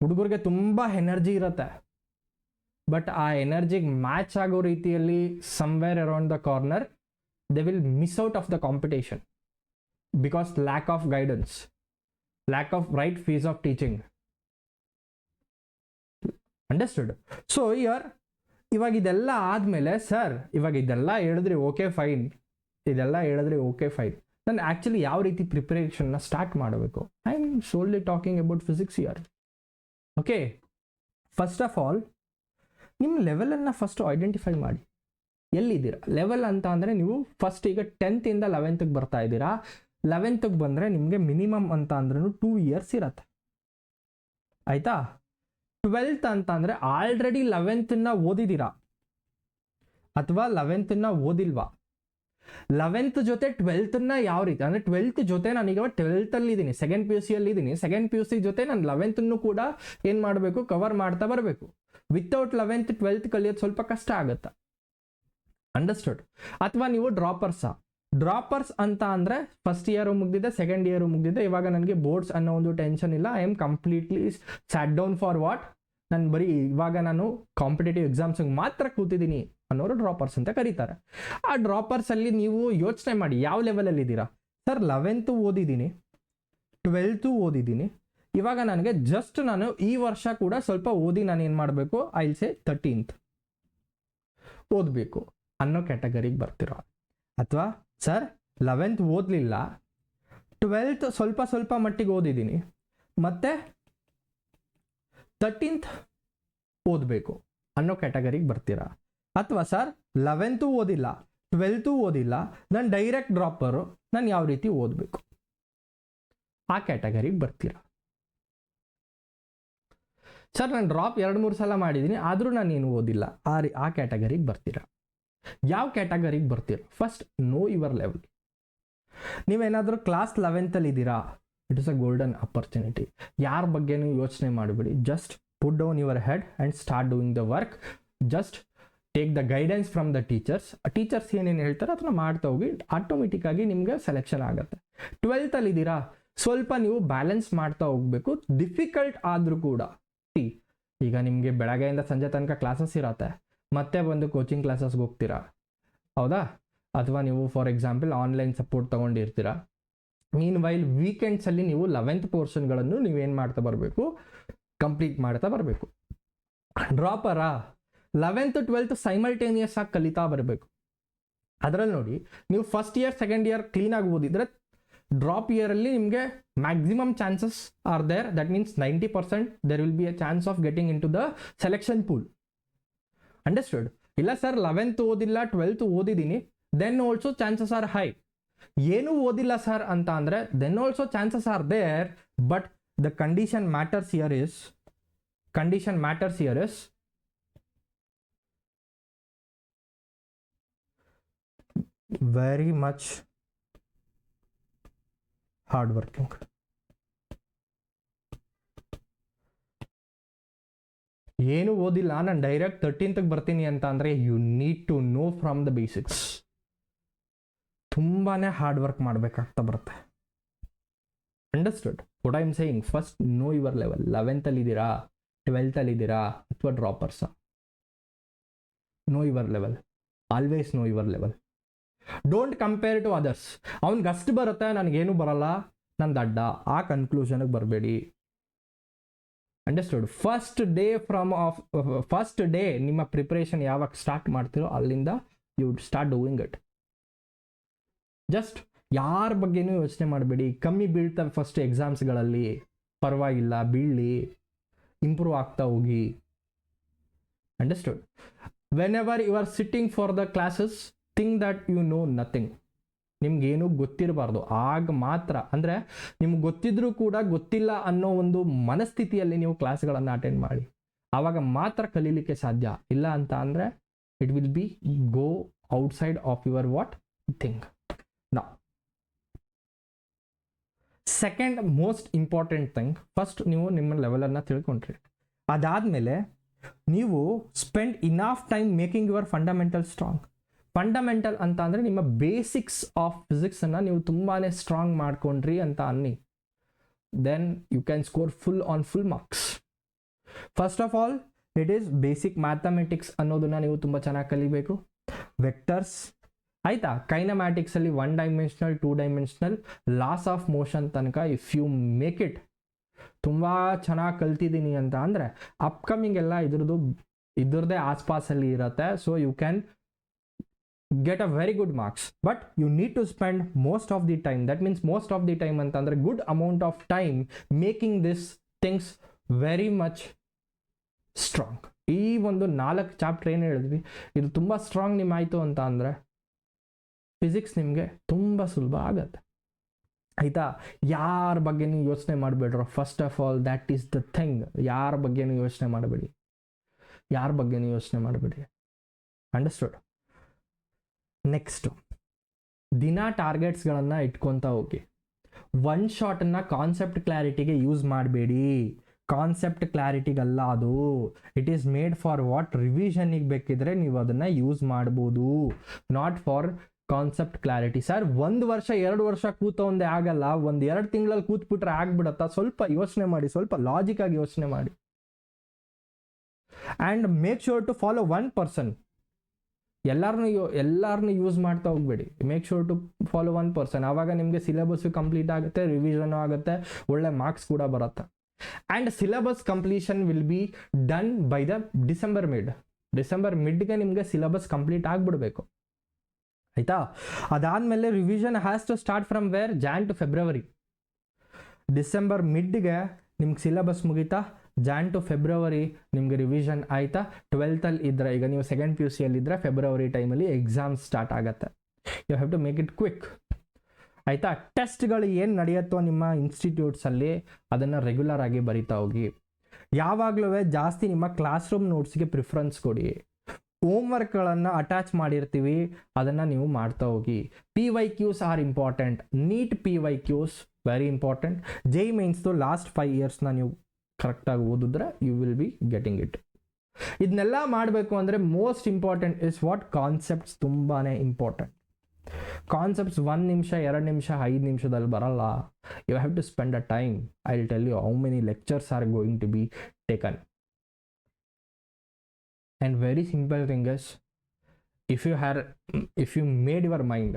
ಹುಡುಗರಿಗೆ ತುಂಬ ಎನರ್ಜಿ ಇರುತ್ತೆ, ಬಟ್ ಆ ಎನರ್ಜಿಗೆ ಮ್ಯಾಚ್ ಆಗೋ ರೀತಿಯಲ್ಲಿ somewhere around the corner they will miss out of the competition. Because lack of guidance, lack of right phase of teaching. Understood? So here, ಇವಾಗ ಇದೆಲ್ಲ ಆದಮೇಲೆ, ಸರ್ ಇವಾಗ ಇದೆಲ್ಲ ಹೇಳಿದ್ರೆ ಓಕೆ ಫೈನ್, ನಾನು ಆ್ಯಕ್ಚುಲಿ ಯಾವ ರೀತಿ ಪ್ರಿಪರೇಷನ್ನ ಸ್ಟಾರ್ಟ್ ಮಾಡಬೇಕು? I am ಸೋನ್ಲಿ talking about physics here. Okay, first of all ನಿಮ್ಮ ಲೆವೆಲನ್ನು ಫಸ್ಟು ಐಡೆಂಟಿಫೈ ಮಾಡಿ. ಎಲ್ಲಿದ್ದೀರಾ ಲೆವೆಲ್ ಅಂತ ಅಂದರೆ, ನೀವು ಫಸ್ಟ್ ಈಗ 10th ಇಂದ 11th ಬರ್ತಾ ಇದ್ದೀರಾ. 11th ಬಂದರೆ ನಿಮಗೆ ಮಿನಿಮಮ್ ಅಂತ ಅಂದ್ರೂ 2 ಇಯರ್ಸ್ ಇರತ್ತೆ, ಆಯಿತಾ? 12th ಅಂತ ಅಂದರೆ ಆಲ್ರೆಡಿ 11th ಓದಿದ್ದೀರಾ ಅಥವಾ 11th ಓದಿಲ್ವಾ? 11th ಜೊತೆ 12th ಯಾವ ರೀತಿ ಅಂದರೆ, 12th ಜೊತೆ ನಾನೀಗ 12th ಇದ್ದೀನಿ, ಸೆಕೆಂಡ್ PUC ಇದ್ದೀನಿ. ಸೆಕೆಂಡ್ PUC ಜೊತೆ ನಾನು 11th ಕೂಡ ಏನು ಮಾಡಬೇಕು, ಕವರ್ ಮಾಡ್ತಾ ಬರಬೇಕು. ವಿತೌಟ್ 11th 12th ಕಲಿಯೋದು ಸ್ವಲ್ಪ ಕಷ್ಟ ಆಗುತ್ತೆ. ಅಂಡರ್ಸ್ಟುಡ್? ಅಥವಾ ನೀವು ಡ್ರಾಪರ್ಸ್ ಅಂತ ಅಂದರೆ ಫಸ್ಟ್ ಇಯರು ಮುಗಿದಿದೆ, ಸೆಕೆಂಡ್ ಇಯರು ಮುಗಿದಿದೆ, ಇವಾಗ ನನಗೆ ಬೋರ್ಡ್ಸ್ ಅನ್ನೋ ಒಂದು ಟೆನ್ಷನ್ ಇಲ್ಲ, I am completely sat down for what, ಇವಾಗ ನಾನು ಕಾಂಪಿಟೇಟಿವ್ ಎಕ್ಸಾಮ್ಸ್ಗೆ ಮಾತ್ರ ಕೂತಿದ್ದೀನಿ ಅನ್ನೋರು ಡ್ರಾಪರ್ಸ್ ಅಂತ ಕರೀತಾರೆ. ಆ ಡ್ರಾಪರ್ಸಲ್ಲಿ ನೀವು ಯೋಚನೆ ಮಾಡಿ, ಯಾವ ಲೆವೆಲಲ್ಲಿ ಇದ್ದೀರಾ? ಸರ್ 11th ಓದಿದ್ದೀನಿ, 12th ಓದಿದ್ದೀನಿ, ಇವಾಗ ನನಗೆ ಜಸ್ಟ್ ನಾನು ಈ ವರ್ಷ ಕೂಡ ಸ್ವಲ್ಪ ಓದಿ ನಾನು ಏನು ಮಾಡಬೇಕು, ಐ ವಿಲ್ ಸೇ 13th ಓದಬೇಕು ಅನ್ನೋ ಕ್ಯಾಟಗರಿಗೆ ಬರ್ತೀರಾ? ಅಥವಾ ಸರ್ 11th ಓದಲಿಲ್ಲ, 12th ಸ್ವಲ್ಪ ಮಟ್ಟಿಗೆ ಓದಿದ್ದೀನಿ, ಮತ್ತೆ 13th ಓದಬೇಕು ಅನ್ನೋ ಕ್ಯಾಟಗರಿಗೆ ಬರ್ತೀರಾ? ಅಥವಾ ಸರ್ 11th ಓದಿಲ್ಲ, 12th ಓದಿಲ್ಲ, ನಾನು ಡೈರೆಕ್ಟ್ ಡ್ರಾಪರು, ನಾನು ಯಾವ ರೀತಿ ಓದಬೇಕು ಆ ಕ್ಯಾಟಗರಿಗೆ ಬರ್ತೀರಾ? ಸರ್ ನಾನು ಡ್ರಾಪ್ 2-3 ಸಲ ಮಾಡಿದ್ದೀನಿ, ಆದರೂ ನಾನು ಏನು ಓದಿಲ್ಲ, ಆ ಕ್ಯಾಟಗರಿಗೆ ಬರ್ತೀರಾ? ಯಾವ ಕ್ಯಾಟಗರಿಗೆ ಬರ್ತೀರಾ? First know your level. ನೀವೇನಾದರೂ ಕ್ಲಾಸ್ 11th ಇದ್ದೀರಾ, it is a golden opportunity. ಯಾರ ಬಗ್ಗೆನೂ ಯೋಚನೆ ಮಾಡಬೇಡಿ, just put down your head and start doing the work. Just take the guidance from the teachers ಏನೇನು ಹೇಳ್ತಾರೆ ಅದನ್ನ ಮಾಡ್ತಾ ಹೋಗಿ, ಆಟೋಮೆಟಿಕ್ಕಾಗಿ ನಿಮಗೆ ಸೆಲೆಕ್ಷನ್ ಆಗುತ್ತೆ. 12th ಇದ್ದೀರಾ, ಸ್ವಲ್ಪ ನೀವು ಬ್ಯಾಲೆನ್ಸ್ ಮಾಡ್ತಾ ಹೋಗಬೇಕು. ಡಿಫಿಕಲ್ಟ್ ಆದರೂ ಕೂಡ ಈಗ ನಿಮಗೆ ಬೆಳಗ್ಗೆಯಿಂದ ಸಂಜೆ ತನಕ ಕ್ಲಾಸಸ್ ಇರತ್ತೆ, ಮತ್ತೆ ಬಂದು ಕೋಚಿಂಗ್ ಕ್ಲಾಸಸ್ಗೆ ಹೋಗ್ತೀರಾ, ಹೌದಾ? ಅಥವಾ ನೀವು ಫಾರ್ ಎಕ್ಸಾಂಪಲ್ ಆನ್ಲೈನ್ ಸಪೋರ್ಟ್ ತೊಗೊಂಡಿರ್ತೀರಾ. ಮೀನ್ ವೈಲ್ ವೀಕೆಂಡ್ಸಲ್ಲಿ ನೀವು 11th ಪೋರ್ಷನ್ಗಳನ್ನು ನೀವೇನು ಮಾಡ್ತಾ ಬರಬೇಕು, ಕಂಪ್ಲೀಟ್ ಮಾಡ್ತಾ ಬರಬೇಕು. ಡ್ರಾಪರಾ 11th 12th ಸೈಮಲ್ಟೇನಿಯಸ್ ಆಗಿ ಕಲಿತಾ ಬರಬೇಕು. ಅದರಲ್ಲಿ ನೋಡಿ, ನೀವು ಫಸ್ಟ್ ಇಯರ್ ಸೆಕೆಂಡ್ ಇಯರ್ ಕ್ಲೀನಾಗಿ ಓದಿದ್ರೆ ಡ್ರಾಪ್ ಇಯರಲ್ಲಿ ನಿಮಗೆ maximum chances are there. That means 90% there will be a chance of getting into the selection pool. Understood? ಇಲ್ಲ ಸರ್ 11th ಓದಿಲ್ಲ 12th ಓದಿದ್ದೀನಿ, then also chances are high. ಏನೂ ಓದಿಲ್ಲ sir ಅಂತ ಅಂದರೆ then also chances are there, but the condition matters here is very much hard working. ಏನು ಓದಿಲ್ಲ ನಾನು ಡೈರೆಕ್ಟ್ 13th ಬರ್ತೀನಿ ಅಂತ ಅಂದರೆ you need to know from the basics. ತುಂಬಾನೇ ಹಾರ್ಡ್ ವರ್ಕ್ ಮಾಡಬೇಕಾಗ್ತಾ ಬರುತ್ತೆ. Understood what I am saying? First know your level. 11th ಅಲ್ಲಿದ್ದೀರಾ, 12th ಅಲ್ಲಿದ್ದೀರಾ, ಅಥವಾ droppers? Know your level. Always know your level. Don't compare to others. ಅವ್ನಿಗೆ ಅಷ್ಟು ಬರುತ್ತೆ, ನನಗೇನು ಬರಲ್ಲ, ನನ್ನ ದಡ್ಡ, ಆ ಕನ್ಕ್ಲೂಷನ್ಗೆ ಬರಬೇಡಿ. ಅಂಡರ್ಸ್ಟುಡ್? ಫಸ್ಟ್ ಡೇ ನಿಮ್ಮ ಪ್ರಿಪ್ರೇಷನ್ ಯಾವಾಗ ಸ್ಟಾರ್ಟ್ ಮಾಡ್ತೀರೋ ಅಲ್ಲಿಂದ you start doing it. Just ಯಾರ ಬಗ್ಗೆನೂ ಯೋಚನೆ ಮಾಡಬೇಡಿ. ಕಮ್ಮಿ ಬೀಳ್ತವೆ ಫಸ್ಟ್ ಎಕ್ಸಾಮ್ಸ್ಗಳಲ್ಲಿ, ಪರವಾಗಿಲ್ಲ ಬೀಳಲಿ, ಇಂಪ್ರೂವ್ ಆಗ್ತಾ ಹೋಗಿ. Understood? Whenever you are sitting for the classes, think that you know nothing. ನಿಮ್ಗೇನು ಗೊತ್ತಿರಬಾರ್ದು. ಆಗ ಮಾತ್ರ, ಅಂದರೆ ನಿಮ್ಗೆ ಗೊತ್ತಿದ್ರೂ ಕೂಡ ಗೊತ್ತಿಲ್ಲ ಅನ್ನೋ ಒಂದು ಮನಸ್ಥಿತಿಯಲ್ಲಿ ನೀವು ಕ್ಲಾಸ್ಗಳನ್ನು ಅಟೆಂಡ್ ಮಾಡಿ. ಆವಾಗ ಮಾತ್ರ ಕಲೀಲಿಕ್ಕೆ ಸಾಧ್ಯ. ಇಲ್ಲ ಅಂತ ಅಂದರೆ it will be go outside of your what thing. ನಾ second most important thing, first ನೀವು ನಿಮ್ಮ ಲೆವೆಲನ್ನು ತಿಳ್ಕೊಂಡ್ರಿ. ಅದಾದಮೇಲೆ ನೀವು spend enough time making your fundamental strong. Fundamental ಅಂತ ಅಂದರೆ ನಿಮ್ಮ ಬೇಸಿಕ್ಸ್ ಆಫ್ ಫಿಸಿಕ್ಸನ್ನು ನೀವು ತುಂಬಾ ಸ್ಟ್ರಾಂಗ್ ಮಾಡ್ಕೊಂಡ್ರಿ ಅಂತ ಅನ್ನಿ. Then you can score full marks. First of all it is basic mathematics ಅನ್ನೋದನ್ನು ನೀವು ತುಂಬ ಚೆನ್ನಾಗಿ ಕಲಿಬೇಕು. ವೆಕ್ಟರ್ಸ್ ಆಯಿತಾ, ಕೈನಮ್ಯಾಟಿಕ್ಸಲ್ಲಿ 1 dimensional 2 dimensional laws of motion ತನಕ ಇಫ್ ಯು ಮೇಕ್ ಇಟ್ ತುಂಬ ಚೆನ್ನಾಗಿ ಕಲ್ತಿದ್ದೀನಿ ಅಂತ ಅಂದರೆ ಅಪ್ಕಮಿಂಗ್ ಎಲ್ಲ ಇದ್ರದ್ದೇ ಆಸ್ಪಾಸಲ್ಲಿ ಇರುತ್ತೆ. So you can get a very good marks, but you need to spend most of the time, that means most of the time ಅಂತಂದ್ರೆ good amount of time making this things very much strong. ಈ ಒಂದು 4 chapter ಏನು ಹೇಳಿದ್ವಿ, ಇದು ತುಂಬ strong ನಿಮ್ಮ ಆಯಿತು ಅಂತ ಅಂದರೆ ಫಿಸಿಕ್ಸ್ ನಿಮಗೆ ತುಂಬ ಸುಲಭ ಆಗತ್ತೆ. ಆಯಿತಾ? ಯಾರ ಬಗ್ಗೆನೂ ಯೋಚನೆ ಮಾಡಬೇಡ್ರ. First of all that is the thing. ಯಾರ ಬಗ್ಗೆನೂ ಯೋಚನೆ ಮಾಡಬೇಡಿ. ಅಂಡರ್ಸ್ಟುಡ್? ನೆಕ್ಸ್ಟು, ದಿನ ಟಾರ್ಗೆಟ್ಸ್ಗಳನ್ನು ಇಟ್ಕೊತಾ ಹೋಗಿ. ಒನ್ ಶಾಟನ್ನು ಕಾನ್ಸೆಪ್ಟ್ ಕ್ಲಾರಿಟಿಗೆ ಯೂಸ್ ಮಾಡಬೇಡಿ. ಕಾನ್ಸೆಪ್ಟ್ ಕ್ಲಾರಿಟಿಗಲ್ಲ ಅದು. It is made for what? ರಿವಿಷನಿಗೆ ಬೇಕಿದ್ರೆ ನೀವು ಅದನ್ನು ಯೂಸ್ ಮಾಡ್ಬೋದು, not for concept clarity. Sir 1 ವರ್ಷ 2 ವರ್ಷ ಕೂತೊಂದೇ ಆಗಲ್ಲ, 1-2 ತಿಂಗಳಲ್ಲಿ ಕೂತ್ಬಿಟ್ರೆ ಆಗ್ಬಿಡತ್ತಾ? ಸ್ವಲ್ಪ ಯೋಚನೆ ಮಾಡಿ, ಸ್ವಲ್ಪ ಲಾಜಿಕ್ ಆಗಿ ಯೋಚನೆ ಮಾಡಿ. And make sure to follow 1 person. ಎಲ್ಲರನ್ನೂ ಯೂಸ್ ಮಾಡ್ತಾ ಹೋಗ್ಬೇಡಿ. Make sure to follow 1 person. ಆವಾಗ ನಿಮಗೆ ಸಿಲೆಬಸ್ಸು ಕಂಪ್ಲೀಟ್ ಆಗುತ್ತೆ, ರಿವಿಷನು ಆಗುತ್ತೆ, ಒಳ್ಳೆ ಮಾರ್ಕ್ಸ್ ಕೂಡ ಬರುತ್ತೆ. And syllabus completion will be done by the December ಮಿಡ್ಗೆ ನಿಮಗೆ ಸಿಲೆಬಸ್ ಕಂಪ್ಲೀಟ್ ಆಗಿಬಿಡ್ಬೇಕು. ಆಯಿತಾ? ಅದಾದಮೇಲೆ revision has to start from where? Jan to February. December ಮಿಡ್ಗೆ ನಿಮ್ಗೆ ಸಿಲೆಬಸ್ ಮುಗೀತಾ, Jan to February ನಿಮಗೆ ರಿವಿಷನ್ ಆಯಿತಾ? 12th ಇದ್ದರೆ, ಈಗ ನೀವು 2nd PUC ಅಲ್ಲಿದ್ದರೆ ಫೆಬ್ರವರಿ ಟೈಮಲ್ಲಿ ಎಕ್ಸಾಮ್ಸ್ ಸ್ಟಾರ್ಟ್ ಆಗುತ್ತೆ. You have to make it quick. ಆಯಿತಾ? ಟೆಸ್ಟ್ಗಳು ಏನು ನಡೆಯುತ್ತೋ ನಿಮ್ಮ ಇನ್ಸ್ಟಿಟ್ಯೂಟ್ಸಲ್ಲಿ ಅದನ್ನು ರೆಗ್ಯುಲರ್ ಆಗಿ ಬರಿತಾ ಹೋಗಿ. ಯಾವಾಗಲೂ ಜಾಸ್ತಿ ನಿಮ್ಮ ಕ್ಲಾಸ್ ರೂಮ್ ನೋಟ್ಸ್ಗೆ ಪ್ರಿಫರೆನ್ಸ್ ಕೊಡಿ. ಹೋಮ್ವರ್ಕ್ಗಳನ್ನು ಅಟ್ಯಾಚ್ ಮಾಡಿರ್ತೀವಿ, ಅದನ್ನು ನೀವು ಮಾಡ್ತಾ ಹೋಗಿ. PYQs are important. NEET PYQs very important. JEE ಮೈನ್ಸ್ದು ಲಾಸ್ಟ್ 5 ಇಯರ್ಸ್ನ ನೀವು ಕರೆಕ್ಟಾಗಿ ಓದಿದ್ರೆ you will be getting it. ಇದನ್ನೆಲ್ಲ ಮಾಡಬೇಕು ಅಂದರೆ most important is what? Concepts ತುಂಬಾ ಇಂಪಾರ್ಟೆಂಟ್. ಕಾನ್ಸೆಪ್ಟ್ಸ್ 1 ನಿಮಿಷ 2 ನಿಮಿಷ 5 ನಿಮಿಷದಲ್ಲಿ ಬರಲ್ಲ. You have to spend a time. I will tell you how many lectures are going to be taken. and very simple thing is, if you made your mind,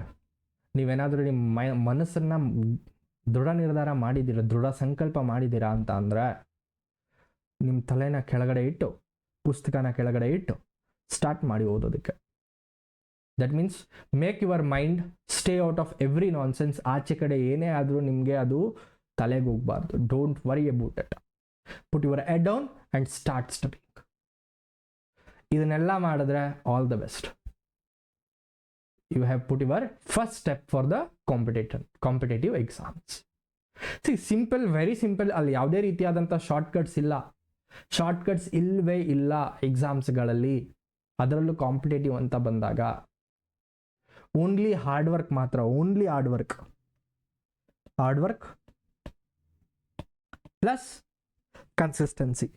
ನೀವೇನಾದರೂ ನಿಮ್ಮ ಮನಸ್ಸನ್ನು ದೃಢ ನಿರ್ಧಾರ ಮಾಡಿದ್ದೀರ, ದೃಢ ಸಂಕಲ್ಪ ಮಾಡಿದ್ದೀರಾ ಅಂತ ಅಂದರೆ, ನಿಮ್ಮ ತಲೆನ ಕೆಳಗಡೆ ಇಟ್ಟು, ಪುಸ್ತಕನ ಕೆಳಗಡೆ ಇಟ್ಟು ಸ್ಟಾರ್ಟ್ ಮಾಡಿ ಓದೋದಕ್ಕೆ. That means make your mind stay out of every nonsense. ಆಚೆ ಕಡೆ ಏನೇ ಆದರೂ ನಿಮಗೆ ಅದು ತಲೆಗೆ ಹೋಗಬಾರ್ದು. Don't worry about it. Put your head down and start studying. ಇದನ್ನೆಲ್ಲ ಮಾಡಿದ್ರೆ all the best. You have put your first step for the competitive exams. See, simple, very simple. ಅಲ್ಲಿ ಯಾವುದೇ ರೀತಿಯಾದಂಥ ಶಾರ್ಟ್ಕಟ್ಸ್ ಇಲ್ಲ. ಶಾರ್ಟ್ಕಟ್ಸ್ ಇಲ್ಲವೇ ಇಲ್ಲ ಎಕ್ಸಾಮ್ಸ್ಗಳಲ್ಲಿ. ಅದರಲ್ಲೂ ಕಾಂಪಿಟೇಟಿವ್ ಅಂತ ಬಂದಾಗ ಓನ್ಲಿ ಹಾರ್ಡ್ ವರ್ಕ್ ಮಾತ್ರ. Only hard work plus consistency.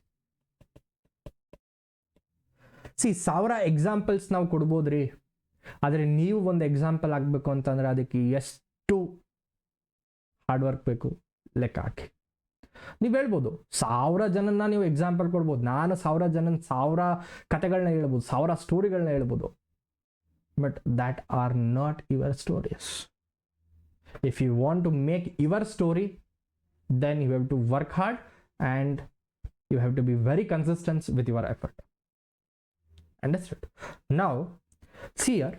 C 1000 examples ನಾವು ಕೊಡ್ಬೋದ್ರಿ, ಆದರೆ ನೀವು ಒಂದು ಎಕ್ಸಾಂಪಲ್ ಆಗಬೇಕು ಅಂತಂದರೆ ಅದಕ್ಕೆ ಎಷ್ಟು ಹಾರ್ಡ್ ವರ್ಕ್ ಬೇಕು ಲೆಕ್ಕ ಹಾಕಿ. ನೀವು ಹೇಳ್ಬೋದು 1000 ಜನನ ನೀವು ಎಕ್ಸಾಂಪಲ್ ಕೊಡ್ಬೋದು. ನಾನು 1000 ಜನನ 1000 ಕತೆಗಳನ್ನ ಹೇಳ್ಬೋದು, 1000 ಸ್ಟೋರಿಗಳನ್ನ ಹೇಳ್ಬೋದು. But that are not your stories. If you want to make your story, then you have to work hard and you have to be very consistent with your effort. Understood? ನಾವು ಸಿಯರ್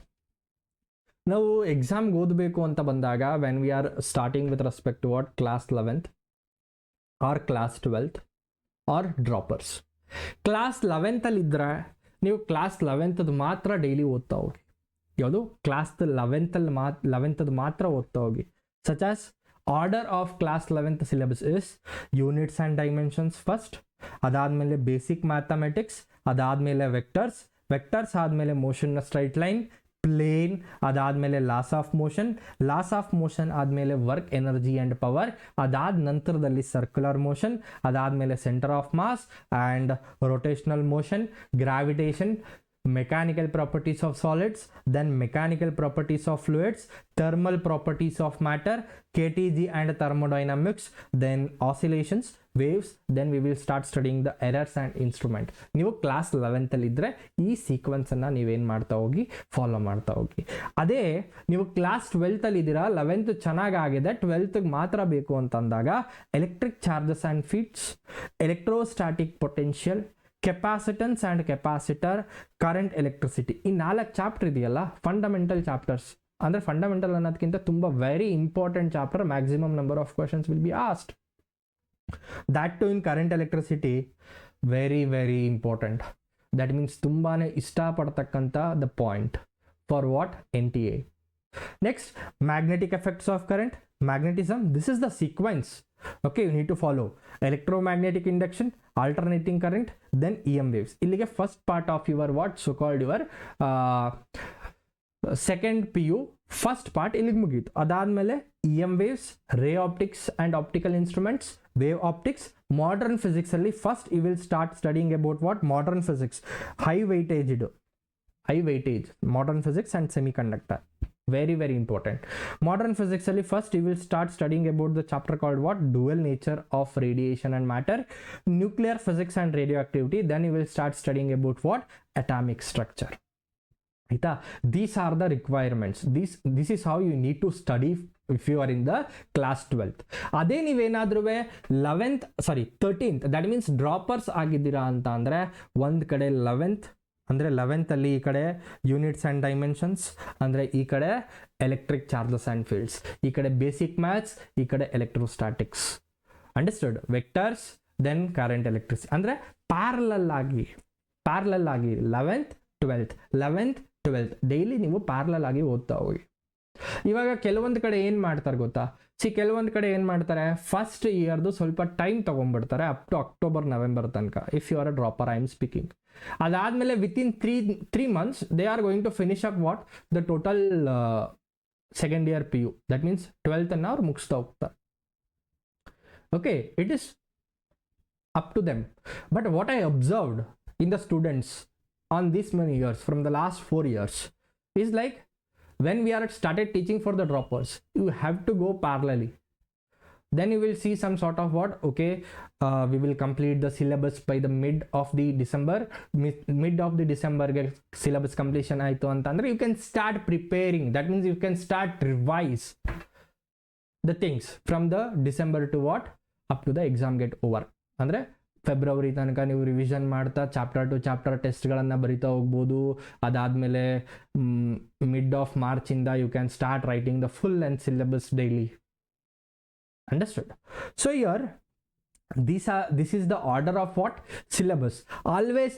ನಾವು ಎಕ್ಸಾಮ್ಗೆ ಓದಬೇಕು ಅಂತ ಬಂದಾಗ, when we are starting with respect to what class 11th or class 12th or droppers. Class 11th ಇದ್ದರೆ ನೀವು class 11th ಮಾತ್ರ ಡೈಲಿ ಓದ್ತಾ ಹೋಗಿ. ಯಾವುದು? ಕ್ಲಾಸ್ 11th ಮಾತ್ರ ಓದ್ತಾ ಹೋಗಿ. Such as order of class 11th syllabus is units and dimensions first, ಅದಾದಮೇಲೆ ಬೇಸಿಕ್ ಮ್ಯಾಥಮೆಟಿಕ್ಸ್, ಅದಾದಮೇಲೆ ವೆಕ್ಟರ್ಸ್ ಆದಮೇಲೆ ಮೋಷನ್ ಸ್ಟ್ರೈಟ್ ಲೈನ್, ಪ್ಲೇನ್, ಅದಾದಮೇಲೆ ಲಾಸ್ ಆಫ್ ಮೋಷನ್ ಆದಮೇಲೆ ವರ್ಕ್ ಎನರ್ಜಿ ಆ್ಯಂಡ್ ಪವರ್, ಅದಾದ ನಂತರದಲ್ಲಿ ಸರ್ಕ್ಯುಲರ್ ಮೋಷನ್, ಅದಾದಮೇಲೆ centre of mass and rotational motion, gravitation, mechanical properties of solids, then mechanical properties of fluids, thermal properties of matter, KTG and thermodynamics, then oscillations, waves, then we will start studying the errors and instrument. ನೀವು class 11th ಇದ್ದರೆ ಈ ಸೀಕ್ವೆನ್ಸನ್ನು ನೀವೇನು ಮಾಡ್ತಾ ಹೋಗಿ follow ಮಾಡ್ತಾ ಹೋಗಿ. ಅದೇ ನೀವು ಕ್ಲಾಸ್ 12th ಇದ್ದೀರಾ, 11th ಚೆನ್ನಾಗಾಗಿದೆ, 12th ಮಾತ್ರ ಬೇಕು ಅಂತಂದಾಗ electric charges and fields, electrostatic potential, capacitance and capacitor, current electricity, ಈ 4 ಚಾಪ್ಟರ್ ಇದೆಯಲ್ಲ ಫಂಡಮೆಂಟಲ್ ಚಾಪ್ಟರ್ಸ್. ಅಂದರೆ ಫಂಡಮೆಂಟಲ್ ಅನ್ನೋದಕ್ಕಿಂತ ತುಂಬ very important chapter. Maximum number of questions will be asked. That too in current electricity very very important. That means ತುಂಬಾ ಇಷ್ಟಪಡ್ತಕ್ಕಂಥ the point for what NTA. Next, magnetic effects of current, magnetism. This is the sequence. Okay, you need to follow electromagnetic induction, alternating current, then EM waves. ಇಲ್ಲಿಗೆ first part of your what so called your second PU first part ಇಲ್ಲಿಗೆ ಮುಗೀತು. ಅದಾದಮೇಲೆ EM waves, ray optics and optical instruments, wave optics. Modern ಫಿಸಿಕ್ಸಲ್ಲಿ first you will start studying about what modern physics, high weightage modern physics and semiconductor. Very very important. Modern physics ಅಲ್ಲಿ first you will start studying about the chapter called what dual nature of radiation and matter, nuclear physics and radioactivity. Then you will start studying about what atomic structure. ಆಯ್ತಾ? These are the requirements. This is how you need to study if you are in the class 12th. ಅದೇ ನೀವೇನಾದ್ರೂ 13th that means ಡ್ರಾಪರ್ಸ್ ಆಗಿದ್ದೀರಾ ಅಂತ ಅಂದರೆ ಒಂದು ಕಡೆ 11th ಅಂದರೆ 11th ಅಲ್ಲಿ ಈ ಕಡೆ ಯೂನಿಟ್ಸ್ ಆ್ಯಂಡ್ ಡೈಮೆನ್ಷನ್ಸ್, ಅಂದರೆ ಈ ಕಡೆ ಎಲೆಕ್ಟ್ರಿಕ್ ಚಾರ್ಜಸ್ ಆ್ಯಂಡ್ ಫೀಲ್ಡ್ಸ್, ಈ ಕಡೆ ಬೇಸಿಕ್ ಮ್ಯಾಥ್ಸ್, ಈ ಕಡೆ electrostatics. Understood? Vectors, then current electricity. ಅಂದರೆ ಪ್ಯಾರಲಲ್ ಆಗಿ 11th 12th ಡೈಲಿ ನೀವು ಪ್ಯಾರಲಲ್ ಆಗಿ ಓದ್ತಾ ಹೋಗಿ. ಇವಾಗ ಕೆಲವೊಂದು ಕಡೆ ಏನು ಮಾಡ್ತಾರೆ ಗೊತ್ತಾ? ಕೆಲವೊಂದು ಕಡೆ ಏನು ಮಾಡ್ತಾರೆ, ಫಸ್ಟ್ ಇಯರ್ದು ಸ್ವಲ್ಪ ಟೈಮ್ ತೊಗೊಂಡ್ಬಿಡ್ತಾರೆ ಅಪ್ ಟು October November ತನಕ. If you are a dropper, I am speaking. ಅದಾದಮೇಲೆ within 3 months they are going to finish up what the total second year PU. That means 12th ಅನ್ನು ಅವ್ರು ಮುಗಿಸ್ತಾ ಹೋಗ್ತಾರೆ. Okay, it is up to them. But what I observed in the students on this many years from the last 4 years is like when we are started teaching for the droppers, you have to go parallelly. then you will see some sort of what, okay, we will complete the syllabus by the mid of the December ಗೆ syllabus completion ಆಯಿತು ಅಂತಂದರೆ you can start preparing. That means you can start revise the things from the December to what up to the exam get over. ಅಂದರೆ February ತನಕ ನೀವು revision ಮಾಡ್ತಾ chapter two chapter ಟೆಸ್ಟ್ಗಳನ್ನು ಬರಿತಾ ಹೋಗ್ಬೋದು. ಅದಾದಮೇಲೆ ಮಿಡ್ ಆಫ್ ಮಾರ್ಚಿಂದ you can start writing the full and syllabus daily. Understood? So here this is the order of what syllabus. always